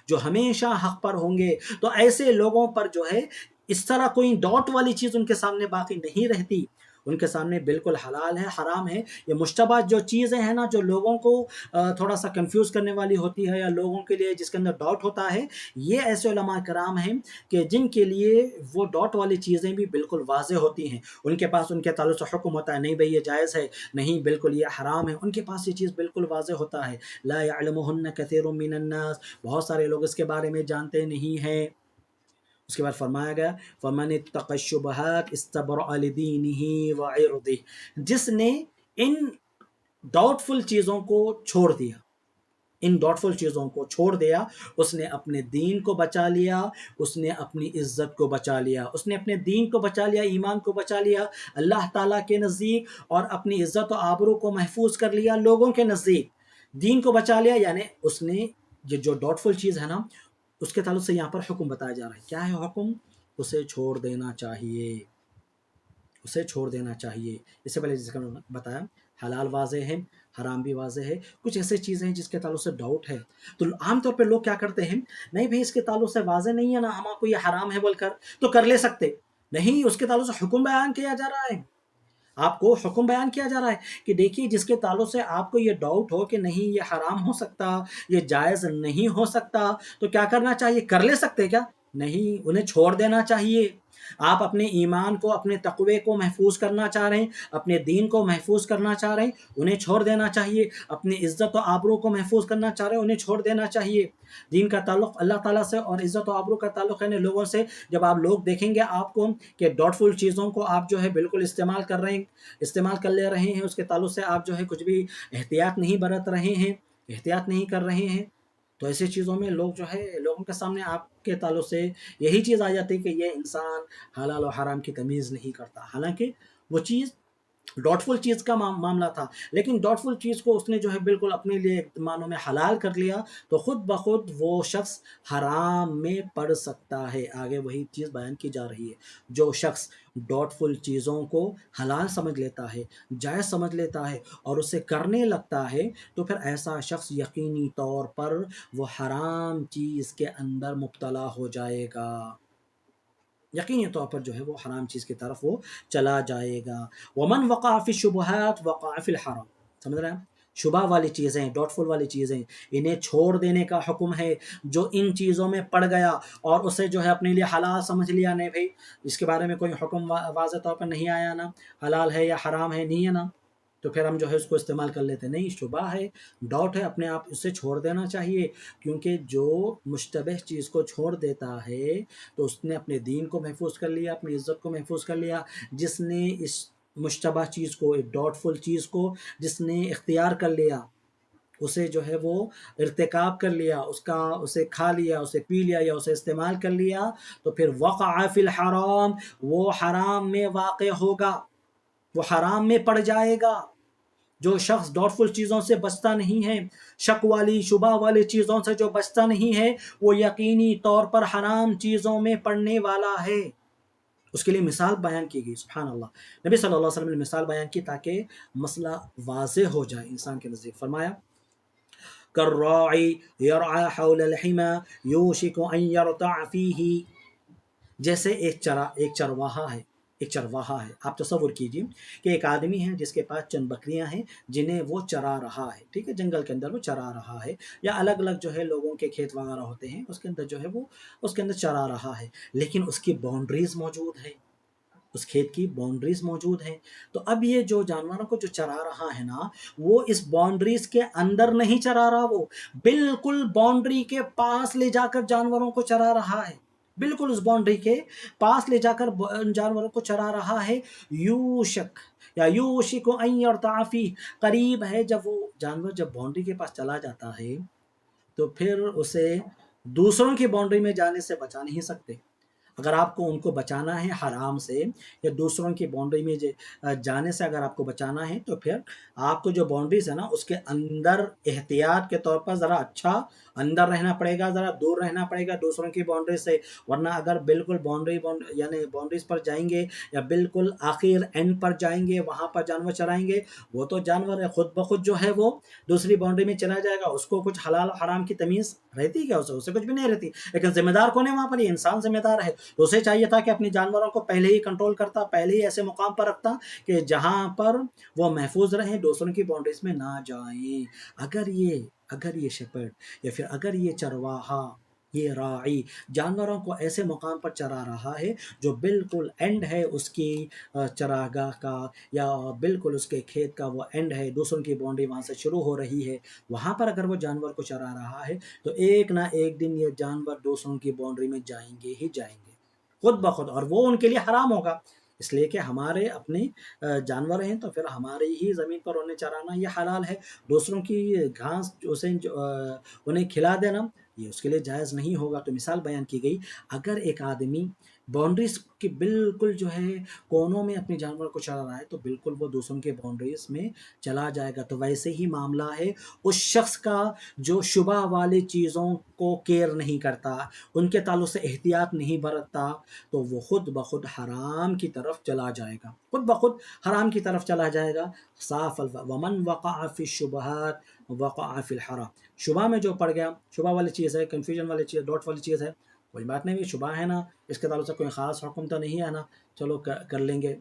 جو ہمیشہ حق پر ہوں گے۔ تو ایسے لوگوں پر جو ہے اس طرح کوئی ڈاؤٹ والی چیز ان کے سامنے باقی نہیں رہتی، ان کے سامنے بالکل حلال ہے، حرام ہے۔ یہ مشتبہ جو چیزیں ہیں نا، جو لوگوں کو تھوڑا سا کنفیوز کرنے والی ہوتی ہے، یا لوگوں کے لیے جس کے اندر ڈاؤٹ ہوتا ہے، یہ ایسے علماء کرام ہیں کہ جن کے لیے وہ ڈاؤٹ والی چیزیں بھی بالکل واضح ہوتی ہیں، ان کے پاس ان کے تعلق سے حکم ہوتا ہے نہیں بھئی یہ جائز ہے، نہیں بالکل یہ حرام ہے، ان کے پاس یہ چیز بالکل واضح ہوتا ہے۔ لا يعلمهن كثير من الناس، بہت سارے لوگ اس کے بارے میں جانتے نہیں ہیں۔ اس کے بعد فرمایا گیا فَمَنِ اتَّقَى الشُّبُهَاتِ اسْتَبْرَأَ لِدِينِهِ وَعِرْضِهِ، جس نے ان ڈاؤٹفل چیزوں کو چھوڑ دیا، ان ڈاؤٹفل چیزوں کو چھوڑ دیا، اس نے اپنے دین کو بچا لیا، اس نے اپنی عزت کو بچا لیا، اس نے اپنے دین کو بچا لیا، ایمان کو بچا لیا اللہ تعالیٰ کے نزدیک، اور اپنی عزت و آبرو کو محفوظ کر لیا لوگوں کے نزدیک، دین کو بچا لیا۔ یعنی اس نے یہ جو ڈاؤٹفل چیز ہے نا، اس کے تعلق سے یہاں پر حکم بتایا جا رہا ہے۔ کیا ہے حکم؟ اسے چھوڑ دینا چاہیے، اسے چھوڑ دینا چاہیے۔ اس سے پہلے جس کا میں نے بتایا حلال واضح ہے، حرام بھی واضح ہے، کچھ ایسے چیزیں ہیں جس کے تعلق سے ڈاؤٹ ہے، تو عام طور پہ لوگ کیا کرتے ہیں، نہیں بھائی اس کے تعلق سے واضح نہیں ہے نا، ہم آپ کو یہ حرام ہے بول کر تو کر لے سکتے نہیں، اس کے تعلق سے حکم بیان کیا جا رہا ہے، آپ کو حکم بیان کیا جا رہا ہے کہ دیکھیے جس کے تعلق سے آپ کو یہ ڈاؤٹ ہو کہ نہیں یہ حرام ہو سکتا، یہ جائز نہیں ہو سکتا، تو کیا کرنا چاہیے؟ کر لے سکتے کیا؟ نہیں، انہیں چھوڑ دینا چاہیے۔ آپ اپنے ایمان کو، اپنے تقوی کو محفوظ کرنا چاہ رہے ہیں، اپنے دین کو محفوظ کرنا چاہ رہے ہیں، انہیں چھوڑ دینا چاہیے۔ اپنی عزت و آبرو کو محفوظ کرنا چاہ رہے ہیں، انہیں چھوڑ دینا چاہیے۔ دین کا تعلق اللہ تعالیٰ سے اور عزت و آبرو کا تعلق ہے لوگوں سے۔ جب آپ لوگ دیکھیں گے آپ کو کہ ڈاؤٹفل چیزوں کو آپ جو ہے بالکل استعمال کر رہے ہیں، استعمال کر لے رہے ہیں، اس کے تعلق سے آپ جو ہے کچھ بھی احتیاط نہیں برت رہے ہیں، احتیاط نہیں کر رہے ہیں، تو ایسی چیزوں میں لوگ جو ہے لوگوں کے سامنے آپ کے تعلق سے یہی چیز آ جاتی ہے کہ یہ انسان حلال و حرام کی تمیز نہیں کرتا، حالانکہ وہ چیز ڈاؤٹفل چیز کا معاملہ تھا، لیکن ڈاؤٹفل چیز کو اس نے جو ہے بالکل اپنے لیے معنوں میں حلال کر لیا، تو خود بخود وہ شخص حرام میں پڑ سکتا ہے۔ آگے وہی چیز بیان کی جا رہی ہے، جو شخص ڈاؤٹفل چیزوں کو حلال سمجھ لیتا ہے، جائز سمجھ لیتا ہے اور اسے کرنے لگتا ہے، تو پھر ایسا شخص یقینی طور پر وہ حرام چیز کے اندر مبتلا ہو جائے گا، یقینی طور پر جو ہے وہ حرام چیز کی طرف وہ چلا جائے گا۔ ومن وقع فی الشبہات وقع فی الحرام، سمجھ رہے ہیں؟ شبہ والی چیزیں، ڈاؤٹفل والی چیزیں، انہیں چھوڑ دینے کا حکم ہے۔ جو ان چیزوں میں پڑ گیا اور اسے جو ہے اپنے لیے حلال سمجھ لیا، نہیں بھائی اس کے بارے میں کوئی حکم واضح طور پر نہیں آیا نا، حلال ہے یا حرام ہے نہیں ہے نا، تو پھر ہم جو ہے اس کو استعمال کر لیتے نہیں، شبہ ہے، ڈاؤٹ ہے، اپنے آپ اسے چھوڑ دینا چاہیے، کیونکہ جو مشتبہ چیز کو چھوڑ دیتا ہے تو اس نے اپنے دین کو محفوظ کر لیا، اپنی عزت کو محفوظ کر لیا۔ جس نے اس مشتبہ چیز کو، ایک ڈاؤٹفل چیز کو جس نے اختیار کر لیا، اسے جو ہے وہ ارتکاب کر لیا، اسے کھا لیا، اسے پی لیا یا اسے استعمال کر لیا، تو پھر وقع فی الحرام، وہ حرام میں واقع ہوگا، وہ حرام میں پڑ جائے گا۔ جو شخص ڈاؤٹفل چیزوں سے بچتا نہیں ہے، شک والی شبہ والی چیزوں سے جو بچتا نہیں ہے، وہ یقینی طور پر حرام چیزوں میں پڑنے والا ہے۔ اس کے لیے مثال بیان کی گئی، سبحان اللہ، نبی صلی اللہ علیہ وسلم نے مثال بیان کی تاکہ مسئلہ واضح ہو جائے انسان کے نزدیک۔ فرمایا کالراعی یرعی حول الحمی یوشک ان یرتع فیہ، جیسے ایک چرواہا ہے۔ آپ تصور کیجئے کہ ایک آدمی ہے جس کے پاس چند بکریاں ہیں جنہیں وہ چرا رہا ہے، ٹھیک ہے، جنگل کے اندر وہ چرا رہا ہے، یا الگ الگ جو ہے لوگوں کے کھیت وغیرہ ہوتے ہیں، اس کے اندر جو ہے وہ اس کے اندر چرا رہا ہے، لیکن اس کی باؤنڈریز موجود ہے، اس کھیت کی باؤنڈریز موجود ہیں۔ تو اب یہ جو جانوروں کو جو چرا رہا ہے نا، وہ اس باؤنڈریز کے اندر نہیں چرا رہا، وہ بالکل باؤنڈری کے پاس لے جا کر جانوروں کو چرا رہا ہے، بالکل اس باؤنڈری کے پاس لے جا کر جانوروں کو چرا رہا ہے۔ یوشک یا یوشک ان یرتع فیہ، قریب ہے، جب وہ جانور جب باؤنڈری کے پاس چلا جاتا ہے تو پھر اسے دوسروں کی باؤنڈری میں جانے سے بچا نہیں سکتے۔ اگر آپ کو ان کو بچانا ہے حرام سے یا دوسروں کی باؤنڈری میں جانے سے اگر آپ کو بچانا ہے، تو پھر آپ کو جو باؤنڈریز ہے نا اس کے اندر احتیاط کے طور پر ذرا اچھا اندر رہنا پڑے گا، ذرا دور رہنا پڑے گا دوسروں کی باؤنڈری سے، ورنہ اگر بالکل یعنی باؤنڈریز پر جائیں گے یا بالکل آخر اینڈ پر جائیں گے، وہاں پر جانور چرائیں گے، وہ تو جانور خود بخود جو ہے وہ دوسری باؤنڈری میں چلا جائے گا، اس کو کچھ حلال حرام کی تمیز رہتی کیا؟ اسے کچھ بھی نہیں رہتی، لیکن ذمہ دار کون ہے وہاں پر؟ یہ انسان ذمہ دار ہے، تو اسے چاہیے تھا کہ اپنی جانوروں کو پہلے ہی کنٹرول کرتا، پہلے ہی ایسے مقام پر رکھتا کہ جہاں پر وہ محفوظ رہیں، دوسروں کی باؤنڈریز میں نہ جائیں۔ اگر یہ شیپرڈ یا پھر اگر یہ چرواہا، یہ راعی جانوروں کو ایسے مقام پر چرا رہا ہے جو بالکل اینڈ ہے اس کی چراگاہ کا، یا بالکل اس کے کھیت کا وہ اینڈ ہے، دوسروں کی باؤنڈری وہاں سے شروع ہو رہی ہے، وہاں پر اگر وہ جانور کو چرا رہا ہے تو ایک نہ ایک دن یہ جانور دوسروں کی باؤنڈری میں جائیں گے ہی جائیں گے، خود بخود، اور وہ ان کے لیے حرام ہوگا۔ اس لیے کہ ہمارے اپنے جانور ہیں تو پھر ہماری ہی زمین پر انہیں چرانا یہ حلال ہے. دوسروں کی گھاس انہیں کھلا دینا یہ اس کے لیے جائز نہیں ہوگا. تو مثال بیان کی گئی، اگر ایک آدمی باؤنڈریز کی بالکل جو ہے کونوں میں اپنے جانور کو چلا رہا ہے تو بالکل وہ دوسروں کے باؤنڈریز میں چلا جائے گا. تو ویسے ہی معاملہ ہے اس شخص کا جو شبہ والی چیزوں کو کیئر نہیں کرتا، ان کے تعلق سے احتیاط نہیں برتتا، تو وہ خود بخود حرام کی طرف چلا جائے گا، خود بخود حرام کی طرف چلا جائے گا. صاف ومن وقع فی الشبہات وقع فی الحرام. شبہ میں جو پڑ گیا، شبہ والی چیز ہے، کنفیوژن والی چیز، ڈاؤٹ والی چیز ہے، کوئی بات نہیں، شبہ ہے نا، اس کے تعلق سے کوئی خاص حکم تو نہیں ہے نا، چلو کر لیں گے.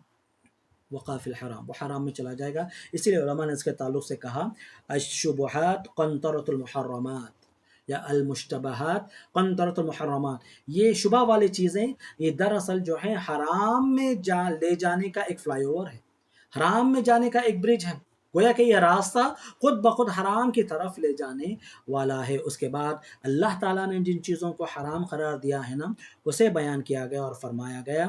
وقع فی الحرام، وہ حرام میں چلا جائے گا. اسی لیے علماء نے اس کے تعلق سے کہا الشبہات قنطرۃ المحرمات یا المشتبہات قنطرۃ المحرمات. یہ شبہ والی چیزیں یہ دراصل جو ہے حرام میں لے جانے کا ایک فلائی اوور ہے، حرام میں جانے کا ایک برج ہے. گویا کہ یہ راستہ خود بخود حرام کی طرف لے جانے والا ہے. اس کے بعد اللہ تعالیٰ نے جن چیزوں کو حرام قرار دیا ہے نا اسے بیان کیا گیا اور فرمایا گیا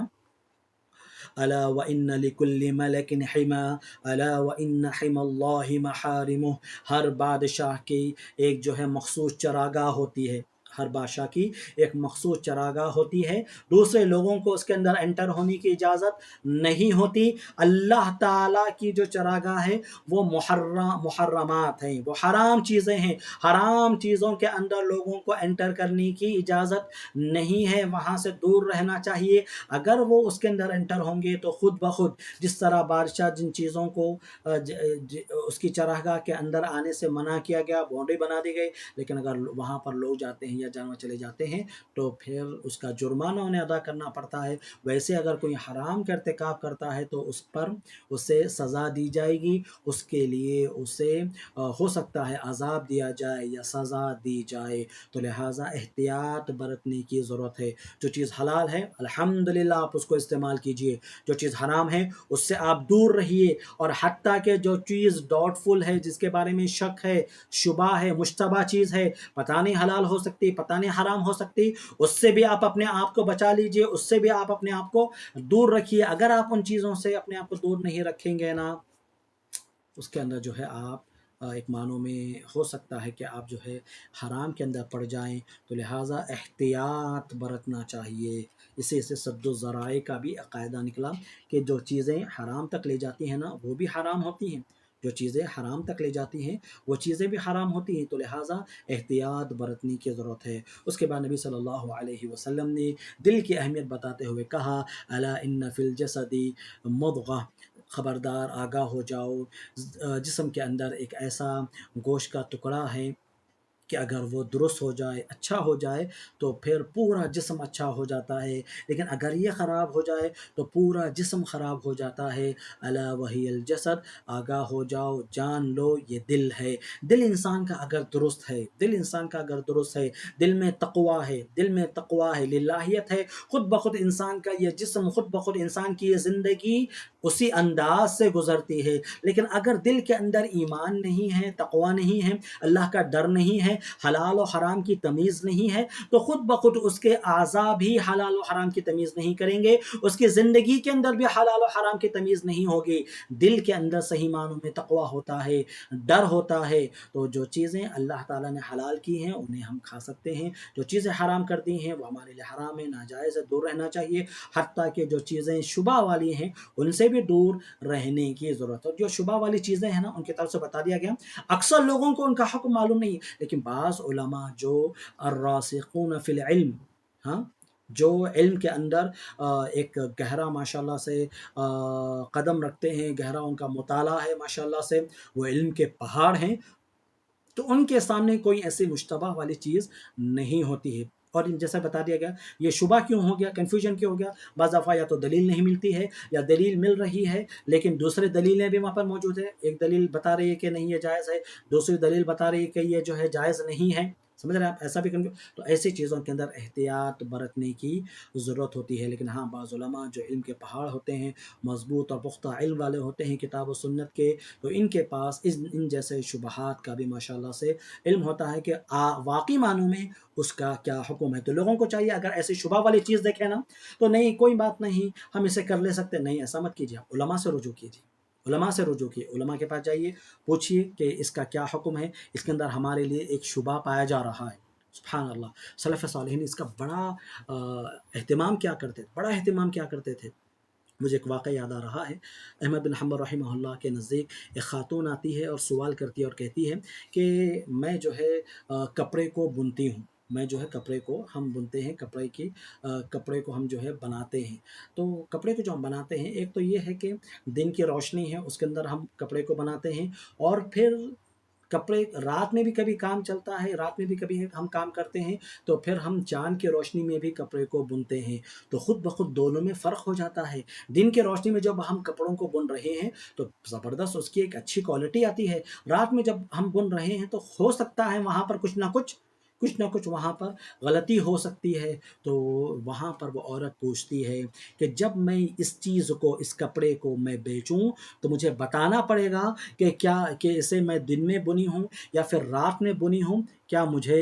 الا وان لكل ملك حما الا وان حما اللہ محارمه. ہر بادشاہ کی ایک جو ہے مخصوص چراگاہ ہوتی ہے، ہر بادشاہ کی ایک مخصوص چراگاہ ہوتی ہے، دوسرے لوگوں کو اس کے اندر انٹر ہونے کی اجازت نہیں ہوتی. اللہ تعالیٰ کی جو چراگاہ ہے وہ محرمات ہیں، وہ حرام چیزیں ہیں، حرام چیزوں کے اندر لوگوں کو انٹر کرنے کی اجازت نہیں ہے، وہاں سے دور رہنا چاہیے. اگر وہ اس کے اندر انٹر ہوں گے تو خود بخود جس طرح بادشاہ جن چیزوں کو اس کی چراگاہ کے اندر آنے سے منع کیا گیا، باؤنڈری بنا دی گئی، لیکن اگر وہاں پر لوگ جاتے ہیں یا جانور چلے جاتے ہیں تو پھر اس کا جرمانہ انہیں ادا کرنا پڑتا ہے. ویسے اگر کوئی حرام کا ارتکاب کرتا ہے تو اس پر اسے سزا دی جائے گی، اس کے لیے اسے ہو سکتا ہے عذاب دیا جائے یا سزا دی جائے. تو لہٰذا احتیاط برتنے کی ضرورت ہے. جو چیز حلال ہے الحمدللہ آپ اس کو استعمال کیجئے، جو چیز حرام ہے اس سے آپ دور رہیے. اور حتیٰ کہ جو چیز ڈاؤٹ فل ہے، جس کے بارے میں شک ہے، شبہ ہے، مشتبہ چیز ہے، پتہ نہیں حلال ہو سکتی، پتہ نہیں حرام ہو سکتی، اس سے بھی آپ اپنے آپ کو بچا لیجئے، اس سے بھی آپ اپنے آپ کو دور رکھیے. اگر آپ ان چیزوں سے اپنے آپ کو دور نہیں رکھیں گے نا، اس کے اندر جو ہے آپ ایک معنوں میں ہو سکتا ہے کہ آپ جو ہے حرام کے اندر پڑ جائیں. تو لہٰذا احتیاط برتنا چاہیے. اسی سے سد الذرائع کا بھی قاعدہ نکلا کہ جو چیزیں حرام تک لے جاتی ہیں نا وہ بھی حرام ہوتی ہیں، جو چیزیں حرام تک لے جاتی ہیں وہ چیزیں بھی حرام ہوتی ہیں. تو لہٰذا احتیاط برتنے کی ضرورت ہے. اس کے بعد نبی صلی اللہ علیہ وسلم نے دل کی اہمیت بتاتے ہوئے کہا الا ان فی الجسد مضغہ، خبردار آگاہ ہو جاؤ، جسم کے اندر ایک ایسا گوشت کا ٹکڑا ہے کہ اگر وہ درست ہو جائے، اچھا ہو جائے تو پھر پورا جسم اچھا ہو جاتا ہے، لیکن اگر یہ خراب ہو جائے تو پورا جسم خراب ہو جاتا ہے. الا وہی الجسد، آگاہ ہو جاؤ، جان لو یہ دل ہے. دل انسان کا اگر درست ہے، دل انسان کا اگر درست ہے، دل میں تقوی ہے، دل میں تقوی ہے، للہیت ہے، خود بخود انسان کا یہ جسم، خود بخود انسان کی یہ زندگی اسی انداز سے گزرتی ہے. لیکن اگر دل کے اندر ایمان نہیں ہے، تقوی نہیں ہے، اللہ کا ڈر نہیں ہے، حلال و حرام کی تمیز نہیں ہے، تو خود بخود اس کے اعضاء بھی حلال و حرام کی تمیز نہیں کریں گے، اس کی زندگی کے اندر بھی حلال و حرام کی تمیز نہیں ہوگی. دل کے اندر صحیح معنوں میں تقوی ہوتا ہے، ڈر ہوتا ہے، تو جو چیزیں اللہ تعالیٰ نے حلال کی ہیں انہیں ہم کھا سکتے ہیں، جو چیزیں حرام کر دی ہیں وہ ہمارے لیے حرام ہے، ناجائز ہے، دور رہنا چاہیے. حتیٰ کہ جو چیزیں شبہ والی ہیں ان سے بھی دور رہنے کی ضرورت ہے. جو شبہ والی چیزیں ہیں نا ان کی طرف سے بتا دیا گیا، اکثر لوگوں کو ان کا حکم معلوم نہیں ہے، لیکن بعض علماء جو الراسخون فی العلم، ہاں، جو علم کے اندر ایک گہرا ماشاءاللہ سے قدم رکھتے ہیں، گہرا ان کا مطالعہ ہے ماشاءاللہ سے، وہ علم کے پہاڑ ہیں، تو ان کے سامنے کوئی ایسی مشتبہ والی چیز نہیں ہوتی ہے. اور جیسا بتا دیا گیا یہ شبہ کیوں ہو گیا، کنفیوژن کیوں ہو گیا؟ بعض دفعہ یا تو دلیل نہیں ملتی ہے یا دلیل مل رہی ہے لیکن دوسرے دلیلیں بھی وہاں پر موجود ہے. ایک دلیل بتا رہی ہے کہ نہیں یہ جائز ہے، دوسری دلیل بتا رہی ہے کہ یہ جو ہے جائز نہیں ہے. سمجھ رہے ہیں آپ؟ ایسا بھی تو ایسی چیزوں کے اندر احتیاط برتنے کی ضرورت ہوتی ہے. لیکن ہاں بعض علماء جو علم کے پہاڑ ہوتے ہیں، مضبوط اور پختہ علم والے ہوتے ہیں کتاب و سنت کے، تو ان کے پاس ان جیسے شبہات کا بھی ماشاءاللہ سے علم ہوتا ہے کہ واقعی معنوں میں اس کا کیا حکم ہے. تو لوگوں کو چاہیے اگر ایسی شبہ والی چیز دیکھیں نا تو نہیں کوئی بات نہیں ہم اسے کر لے سکتے، نہیں ایسا مت کیجیے، آپ علماء سے رجوع کیجیے، علماء سے رجوع کیے، علماء کے پاس جائیے، پوچھیے کہ اس کا کیا حکم ہے، اس کے اندر ہمارے لیے ایک شبہ پایا جا رہا ہے. سبحان اللہ. سلف صالحین اس کا بڑا اہتمام کیا کرتے تھے، بڑا اہتمام کیا کرتے تھے. مجھے ایک واقعہ یاد آ رہا ہے. احمد بن حنبل رحمہ اللہ کے نزدیک ایک خاتون آتی ہے اور سوال کرتی ہے اور کہتی ہے کہ میں جو ہے کپڑے کو بنتی ہوں، میں جو ہے کپڑے کو ہم بنتے ہیں، کپڑے کو ہم جو ہے بناتے ہیں. تو کپڑے کو جو ہم بناتے ہیں، ایک تو یہ ہے کہ دن کی روشنی ہے اس کے اندر ہم کپڑے کو بناتے ہیں، اور پھر کپڑے رات میں بھی کبھی کام چلتا ہے، رات میں بھی کبھی ہم کام کرتے ہیں، تو پھر ہم چاند کی روشنی میں بھی کپڑے کو بنتے ہیں. تو خود بخود دونوں میں فرق ہو جاتا ہے. دن کی روشنی میں جب ہم کپڑوں کو بن رہے ہیں تو زبردست اس کی ایک اچھی کوالٹی آتی ہے. رات میں جب ہم بن رہے ہیں تو ہو سکتا ہے وہاں پر کچھ نہ کچھ وہاں پر غلطی ہو سکتی ہے. تو وہاں پر وہ عورت پوچھتی ہے کہ جب میں اس چیز کو، اس کپڑے کو میں بیچوں تو مجھے بتانا پڑے گا کہ اسے میں دن میں بنی ہوں یا پھر رات میں بنی ہوں، کیا مجھے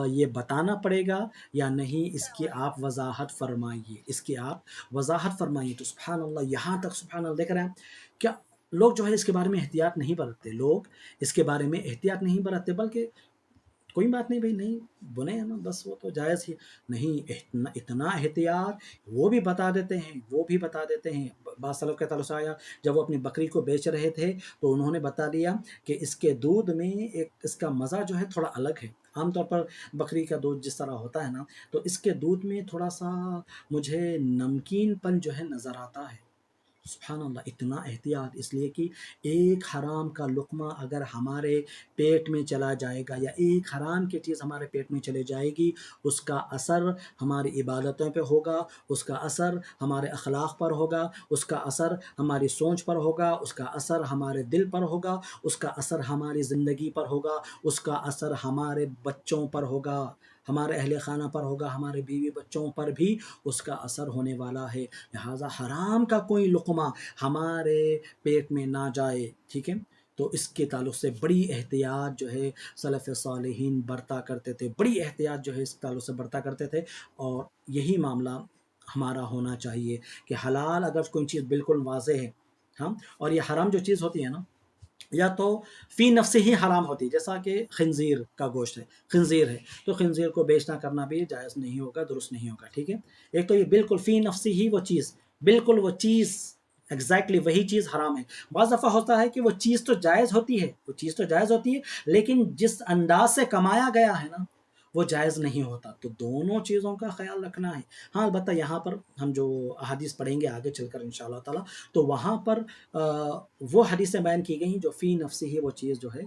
یہ بتانا پڑے گا یا نہیں؟ اس کی آپ وضاحت فرمائیے، اس کی آپ وضاحت فرمائیے. تو سبحان اللہ، یہاں تک سبحان اللہ دیکھ رہے ہیں کیا لوگ جو ہے اس کے بارے میں احتیاط نہیں برتتے، لوگ اس کے بارے میں احتیاط نہیں برتتے، بلکہ کوئی بات نہیں بھائی، نہیں بنے ہیں نا بس وہ تو جائز ہی نہیں. اتنا احتیاط وہ بھی بتا دیتے ہیں، وہ بھی بتا دیتے ہیں. بعض سلف کے تعلق سے آیا جب وہ اپنی بکری کو بیچ رہے تھے تو انہوں نے بتا دیا کہ اس کے دودھ میں ایک اس کا مزہ جو ہے تھوڑا الگ ہے. عام طور پر بکری کا دودھ جس طرح ہوتا ہے نا، تو اس کے دودھ میں تھوڑا سا مجھے نمکین پن جو ہے نظر آتا ہے. سبحان اللہ، اتنا احتیاط، اس لیے کہ ایک حرام کا لقمہ اگر ہمارے پیٹ میں چلا جائے گا یا ایک حرام کی چیز ہمارے پیٹ میں چلے جائے گی، اس کا اثر ہماری عبادتوں پہ ہوگا، اس کا اثر ہمارے اخلاق پر ہوگا، اس کا اثر ہماری سوچ پر ہوگا، اس کا اثر ہمارے دل پر ہوگا، اس کا اثر ہماری زندگی پر ہوگا، اس کا اثر ہمارے بچوں پر ہوگا، ہمارے اہل خانہ پر ہوگا، ہمارے بیوی بچوں پر بھی اس کا اثر ہونے والا ہے. لہٰذا حرام کا کوئی لقمہ ہمارے پیٹ میں نہ جائے. ٹھیک ہے، تو اس کے تعلق سے بڑی احتیاط جو ہے سلف صالحین برتا کرتے تھے، بڑی احتیاط جو ہے اس تعلق سے برتا کرتے تھے. اور یہی معاملہ ہمارا ہونا چاہیے کہ حلال اگر کوئی چیز بالکل واضح ہے، ہاں، اور یہ حرام جو چیز ہوتی ہے نا، یا تو فی نفس ہی حرام ہوتی ہے، جیسا کہ خنزیر کا گوشت ہے، خنزیر ہے تو خنزیر کو بیچنا کرنا بھی جائز نہیں ہوگا، درست نہیں ہوگا. ٹھیک ہے، ایک تو یہ بالکل فی نفس ہی وہ چیز، بالکل وہ چیز ایگزیکٹلی وہی چیز حرام ہے. بعض دفعہ ہوتا ہے کہ وہ چیز تو جائز ہوتی ہے، وہ چیز تو جائز ہوتی ہے، لیکن جس انداز سے کمایا گیا ہے نا وہ جائز نہیں ہوتا. تو دونوں چیزوں کا خیال رکھنا ہے. ہاں البتہ یہاں پر ہم جو احادیث پڑھیں گے آگے چل کر انشاءاللہ تعالی، تو وہاں پر وہ حدیثیں بیان کی گئی جو فی نفس ہی وہ چیز جو ہے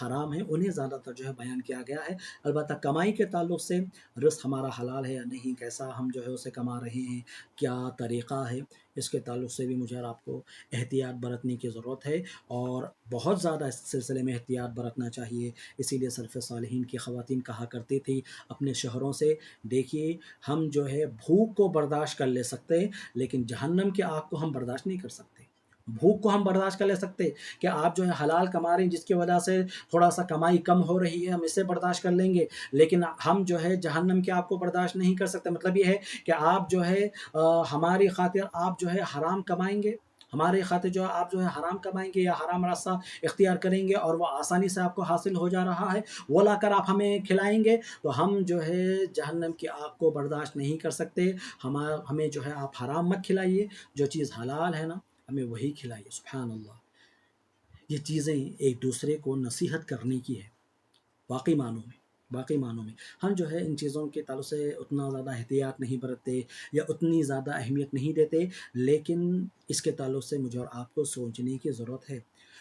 حرام ہے، انہیں زیادہ تر جو ہے بیان کیا گیا ہے. البتہ کمائی کے تعلق سے رزق ہمارا حلال ہے یا نہیں، کیسا ہم جو ہے اسے کما رہے ہیں، کیا طریقہ ہے، اس کے تعلق سے بھی مجھے اور آپ کو احتیاط برتنے کی ضرورت ہے، اور بہت زیادہ اس سلسلے میں احتیاط برتنا چاہیے. اسی لیے سلف صالحین کی خواتین کہا کرتی تھی اپنے شوہروں سے، دیکھیے ہم جو ہے بھوک کو برداشت کر لے سکتے لیکن جہنم کی آگ کو ہم برداشت نہیں کر سکتے. بھوک کو ہم برداشت کر لے سکتے کہ آپ جو ہے حلال کما رہے ہیں جس کی وجہ سے تھوڑا سا کمائی کم ہو رہی ہے، ہم اسے برداشت کر لیں گے، لیکن ہم جو ہے جہنم کی آگ کو برداشت نہیں کر سکتے. مطلب یہ ہے کہ آپ جو ہے ہماری خاطر آپ جو ہے حرام کمائیں گے، ہمارے خاطر جو ہے آپ جو ہے حرام کمائیں گے یا حرام راستہ اختیار کریں گے، اور وہ آسانی سے آپ کو حاصل ہو جا رہا ہے، وہ لا کر آپ ہمیں کھلائیں گے، تو ہم جو ہے جہنم کی آگ کو برداشت نہیں کر سکتے. ہمیں جو ہے آپ حرام مت کھلائیے، جو چیز حلال ہے نا ہمیں وہی کھلائیے. سبحان اللہ، یہ چیزیں ایک دوسرے کو نصیحت کرنے کی ہے. واقعی معنوں میں ہم جو ہے ان چیزوں کے تعلق سے اتنا زیادہ احتیاط نہیں برتتے یا اتنی زیادہ اہمیت نہیں دیتے، لیکن اس کے تعلق سے مجھے اور آپ کو سوچنے کی ضرورت ہے.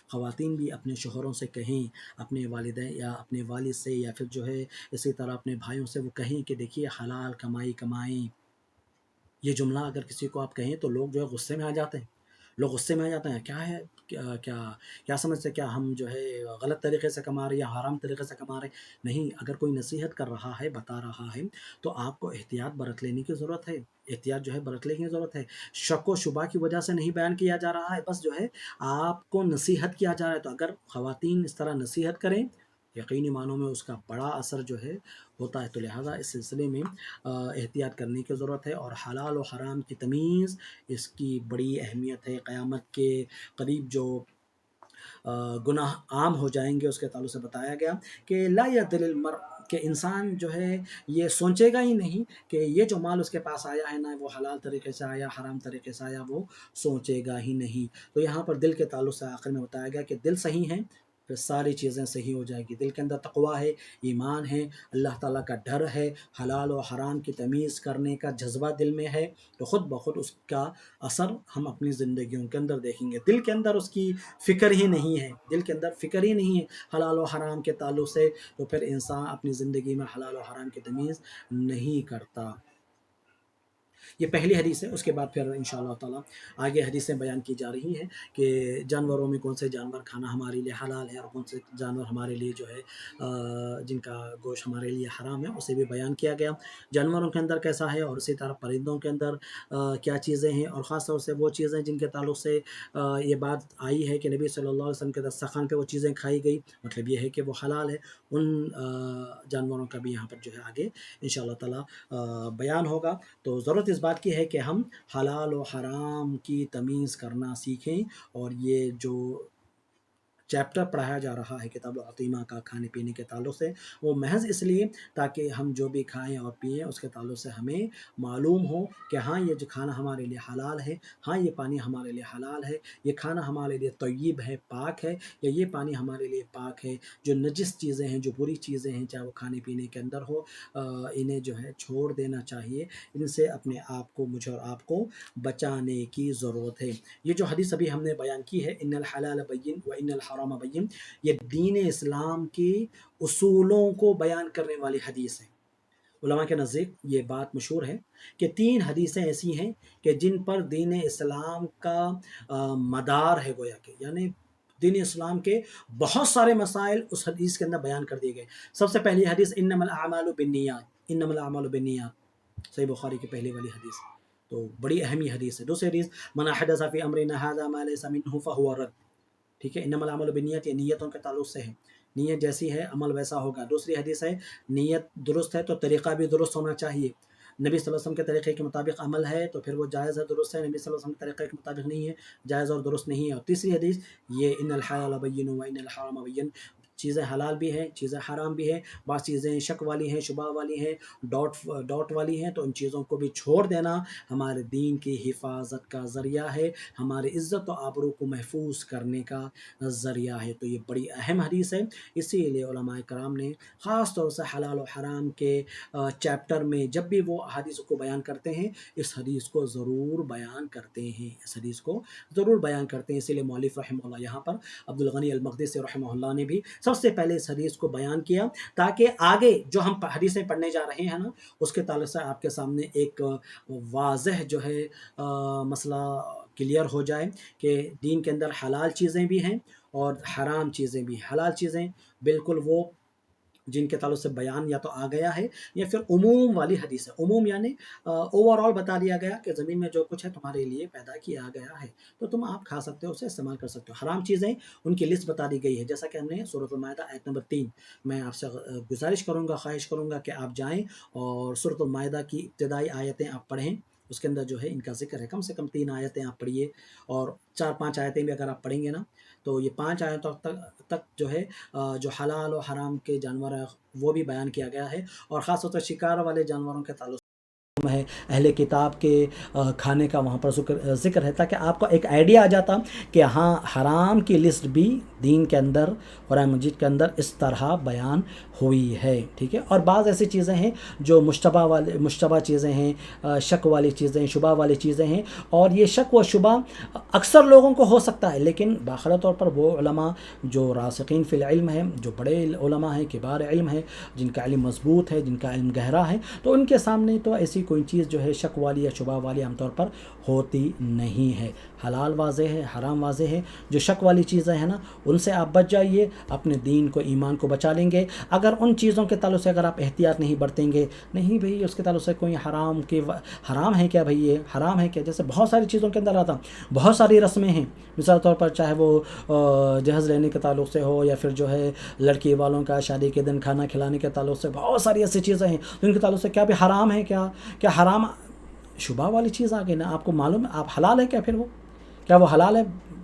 خواتین بھی اپنے شوہروں سے کہیں، اپنے والدین یا اپنے والد سے یا پھر جو ہے اسی طرح اپنے بھائیوں سے وہ کہیں کہ دیکھیے حلال کمائیں. یہ جملہ اگر کسی کو آپ کہیں تو لوگ جو ہے غصے میں آ جاتے ہیں. لوگ غصے میں آ جاتے ہیں، کیا ہے، کیا سمجھتے، کیا ہم جو ہے غلط طریقے سے کما رہے ہیں یا حرام طریقے سے کما رہے ہیں؟ نہیں، اگر کوئی نصیحت کر رہا ہے، بتا رہا ہے، تو آپ کو احتیاط برت لینے کی ضرورت ہے، احتیاط جو ہے برت لینے کی ضرورت ہے۔ شک و شبہ کی وجہ سے نہیں بیان کیا جا رہا ہے، بس جو ہے آپ کو نصیحت کیا جا رہا ہے۔ تو اگر خواتین اس طرح نصیحت کریں، یقینی معنوں میں اس کا بڑا اثر جو ہے ہوتا ہے۔ تو لہٰذا اس سلسلے میں احتیاط کرنے کی ضرورت ہے، اور حلال و حرام کی تمیز اس کی بڑی اہمیت ہے۔ قیامت کے قریب جو گناہ عام ہو جائیں گے، اس کے تعلق سے بتایا گیا کہ لا یدل المرء، کہ انسان جو ہے یہ سوچے گا ہی نہیں کہ یہ جو مال اس کے پاس آیا ہے نا، وہ حلال طریقے سے آیا، حرام طریقے سے آیا، وہ سوچے گا ہی نہیں۔ تو یہاں پر دل کے تعلق سے آخر میں بتایا گیا کہ دل صحیح ہیں، پھر ساری چیزیں صحیح ہو جائے گی۔ دل کے اندر تقویٰ ہے، ایمان ہے، اللہ تعالیٰ کا ڈر ہے، حلال و حرام کی تمیز کرنے کا جذبہ دل میں ہے، تو خود بخود اس کا اثر ہم اپنی زندگیوں کے اندر دیکھیں گے۔ دل کے اندر اس کی فکر ہی نہیں ہے، دل کے اندر فکر ہی نہیں ہے حلال و حرام کے تعلق سے، تو پھر انسان اپنی زندگی میں حلال و حرام کی تمیز نہیں کرتا۔ یہ پہلی حدیث ہے۔ اس کے بعد پھر انشاءاللہ تعالیٰ آگے حدیثیں بیان کی جا رہی ہیں کہ جانوروں میں کون سے جانور کھانا ہمارے لیے حلال ہے اور کون سے جانور ہمارے لیے جو ہے جن کا گوشت ہمارے لیے حرام ہے، اسے بھی بیان کیا گیا۔ جانوروں کے اندر کیسا ہے، اور اسی طرح پرندوں کے اندر کیا چیزیں ہیں، اور خاص طور سے وہ چیزیں جن کے تعلق سے یہ بات آئی ہے کہ نبی صلی اللہ علیہ وسلم کے دسترخوان پہ وہ چیزیں کھائی گئی، مطلب یہ ہے کہ وہ حلال ہے۔ ان جانوروں کا بھی یہاں پر جو ہے آگے انشاءاللہ تعالیٰ بیان ہوگا۔ تو ضرورت اس بات کی ہے کہ ہم حلال و حرام کی تمیز کرنا سیکھیں، اور یہ جو چیپٹر پڑھایا جا رہا ہے کتاب العطیمہ کا کھانے پینے کے تعلق سے، وہ محض اس لیے تاکہ ہم جو بھی کھائیں اور پئیں اس کے تعلق سے ہمیں معلوم ہو کہ ہاں یہ جو کھانا ہمارے لیے حلال ہے، ہاں یہ پانی ہمارے لیے حلال ہے، یہ کھانا ہمارے لیے طیب ہے، پاک ہے، یا یہ پانی ہمارے لیے پاک ہے۔ جو نجس چیزیں ہیں، جو بری چیزیں ہیں، چاہے وہ کھانے پینے کے اندر ہو، انہیں جو ہے چھوڑ دینا چاہیے۔ ان سے اپنے آپ کو، مجھے اور آپ کو بچانے کی ضرورت ہے۔ یہ جو حدیث ابھی ہم نے بیان کی ہے، ان الحلال بین و ان الحرام بین، یہ دین اسلام کی اصولوں کو بیان کرنے والی حدیث ہے۔ علماء کے نزدیک یہ بات مشہور ہے کہ 3 حدیثیں ایسی ہیں کہ جن پر دین اسلام کا مدار ہے، گویا کہ یعنی دین اسلام کے بہت سارے مسائل اس حدیث کے اندر بیان کر دیے گئے۔ سب سے پہلی حدیث انما الاعمال بالنیات، انما الاعمال بالنیات، صحیح بخاری کی پہلی والی حدیث، تو بڑی اہمی حدیث ہے۔ دوسری حدیث من احدث فی امرنا ھذا ما لیس منہ فہو رد، ٹھیک ہے، انما الاعمال بالنیات، یہ نیتوں کے تعلق سے ہے، نیت جیسی ہے عمل ویسا ہوگا۔ دوسری حدیث ہے نیت درست ہے تو طریقہ بھی درست ہونا چاہیے، نبی صلی اللہ علیہ وسلم کے طریقے کے مطابق عمل ہے تو پھر وہ جائز ہے، درست ہے، نبی صلی اللہ علیہ وسلم کے طریقے کے مطابق نہیں ہے، جائز اور درست نہیں ہے۔ اور تیسری حدیث یہ ان الحلال بین و ان الحرام بین، چیزیں حلال بھی ہیں، چیزیں حرام بھی ہیں، بعض چیزیں شک والی ہیں، شبہ والی ہیں، ڈاٹ والی ہیں، تو ان چیزوں کو بھی چھوڑ دینا ہمارے دین کی حفاظت کا ذریعہ ہے، ہماری عزت و آبرو کو محفوظ کرنے کا ذریعہ ہے۔ تو یہ بڑی اہم حدیث ہے، اسی لیے علماء کرام نے خاص طور سے حلال و حرام کے چیپٹر میں جب بھی وہ حدیث کو بیان کرتے ہیں، اس حدیث کو ضرور بیان کرتے ہیں، اس حدیث کو ضرور بیان کرتے ہیں۔ اسی لیے مؤلف رحمہ اللہ یہاں پر عبدالغنی المقدسی رحمہ اللہ نے بھی سب سے پہلے اس حدیث کو بیان کیا، تاکہ آگے جو ہم حدیثیں پڑھنے جا رہے ہیں نا، اس کے تعلق سے آپ کے سامنے ایک واضح جو ہے مسئلہ کلیئر ہو جائے کہ دین کے اندر حلال چیزیں بھی ہیں اور حرام چیزیں بھی۔ حلال چیزیں بالکل وہ جن کے تعلق سے بیان یا تو آ گیا ہے یا پھر عموم والی حدیث ہے۔ عموم یعنی اوور آل بتا دیا گیا کہ زمین میں جو کچھ ہے تمہارے لیے پیدا کیا گیا ہے، تو تم آپ کھا سکتے ہو، اسے استعمال کر سکتے ہو۔ حرام چیزیں ان کی لسٹ بتا دی گئی ہے، جیسا کہ ہم نے سورۃ المائدہ آیت نمبر 3، میں آپ سے گزارش کروں گا، خواہش کروں گا کہ آپ جائیں اور سورۃ المائدہ کی ابتدائی آیتیں آپ پڑھیں، اس کے اندر جو ہے ان کا ذکر ہے۔ کم سے کم 3 آیتیں آپ پڑھیے، اور 4-5 آیتیں بھی اگر آپ پڑھیں گے نا، تو یہ 5 آیتوں تک جو ہے جو حلال و حرام کے جانور ہیں وہ بھی بیان کیا گیا ہے، اور خاص طور سے شکار والے جانوروں کے تعلق ہے، اہل کتاب کے کھانے کا وہاں پر ذکر ہے، تاکہ آپ کو ایک آئیڈیا آ جاتا کہ ہاں حرام کی لسٹ بھی دین کے اندر، قرآن مجید کے اندر اس طرح بیان ہوئی ہے، ٹھیک ہے۔ اور بعض ایسی چیزیں ہیں جو مشتبہ چیزیں ہیں، شک والی چیزیں، شبہ والی چیزیں ہیں، اور یہ شک و شبہ اکثر لوگوں کو ہو سکتا ہے، لیکن باخبر طور پر وہ علماء جو راسخین فی العلم ہیں، جو بڑے علماء ہیں، کبار علم ہیں، جن کا علم مضبوط ہے، جن کا علم گہرا ہے، تو ان کے سامنے تو ایسی کوئی کوئی چیز جو ہے شک والی یا شبہ والی عام طور پر ہوتی نہیں ہے. حلال واضح ہے، حرام واضح ہے. جو شک والی چیزیں ہیں نا ان سے آپ بچ جائیے، اپنے دین کو ایمان کو بچا لیں گے. اگر ان چیزوں کے تعلق سے اگر آپ احتیاط نہیں برتیں گے، نہیں بھئی اس کے تعلق سے کوئی حرام ہے کیا بھئی، یہ حرام ہے کیا، جیسے بہت ساری چیزوں کے اندر آتا، بہت ساری رسمیں ہیں. مثال طور پر چاہے وہ جہیز لینے کے تعلق سے ہو، یا پھر جو ہے لڑکی والوں کا شادی کے دن کھانا کھلانے کے تعلق سے، بہت ساری ایسی چیزیں ہیں جن کے تعلق سے کیا بھی حرام ہے، کیا حرام شبہ والی چیز آ گئی نا. آپ کو معلوم ہے آپ حلال ہے کیا، پھر وہ کیا وہ حلال ہے،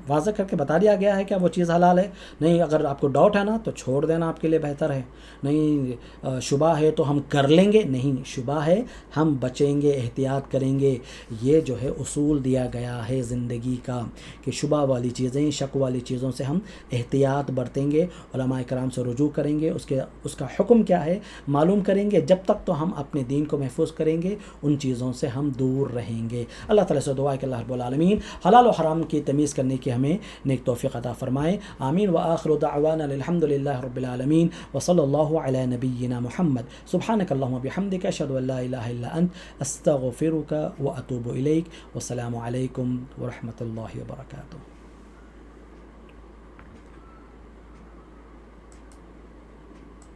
واضح کر کے بتا دیا گیا ہے کیا وہ چیز حلال ہے. نہیں، اگر آپ کو ڈاؤٹ ہے نا تو چھوڑ دینا آپ کے لیے بہتر ہے. نہیں شبہ ہے تو ہم کر لیں گے، نہیں شبہ ہے ہم بچیں گے، احتیاط کریں گے. یہ جو ہے اصول دیا گیا ہے زندگی کا کہ شبہ والی چیزیں، شک والی چیزوں سے ہم احتیاط برتیں گے، علماء کرام سے رجوع کریں گے، اس کا حکم کیا ہے معلوم کریں گے. جب تک تو ہم اپنے دین کو محفوظ کریں گے ان چیزوں سے ہم دور رہیں گے. اللہ تعالیٰ سے دعا ہے کہ اللہ رب العالمین حلال و حرام کی تمیز کرنے کی ہمیں نیک توفیق عطا فرمائے. آمین. وآخر دعوانا الحمد للہ رب العالمین وصلی اللہ علی نبینا محمد. سبحانک اللہم وبحمدک، اشہد ان لا الہ الا انت، استغفرک واتوب الیک. والسلام علیکم ورحمۃ اللہ وبرکاتہ.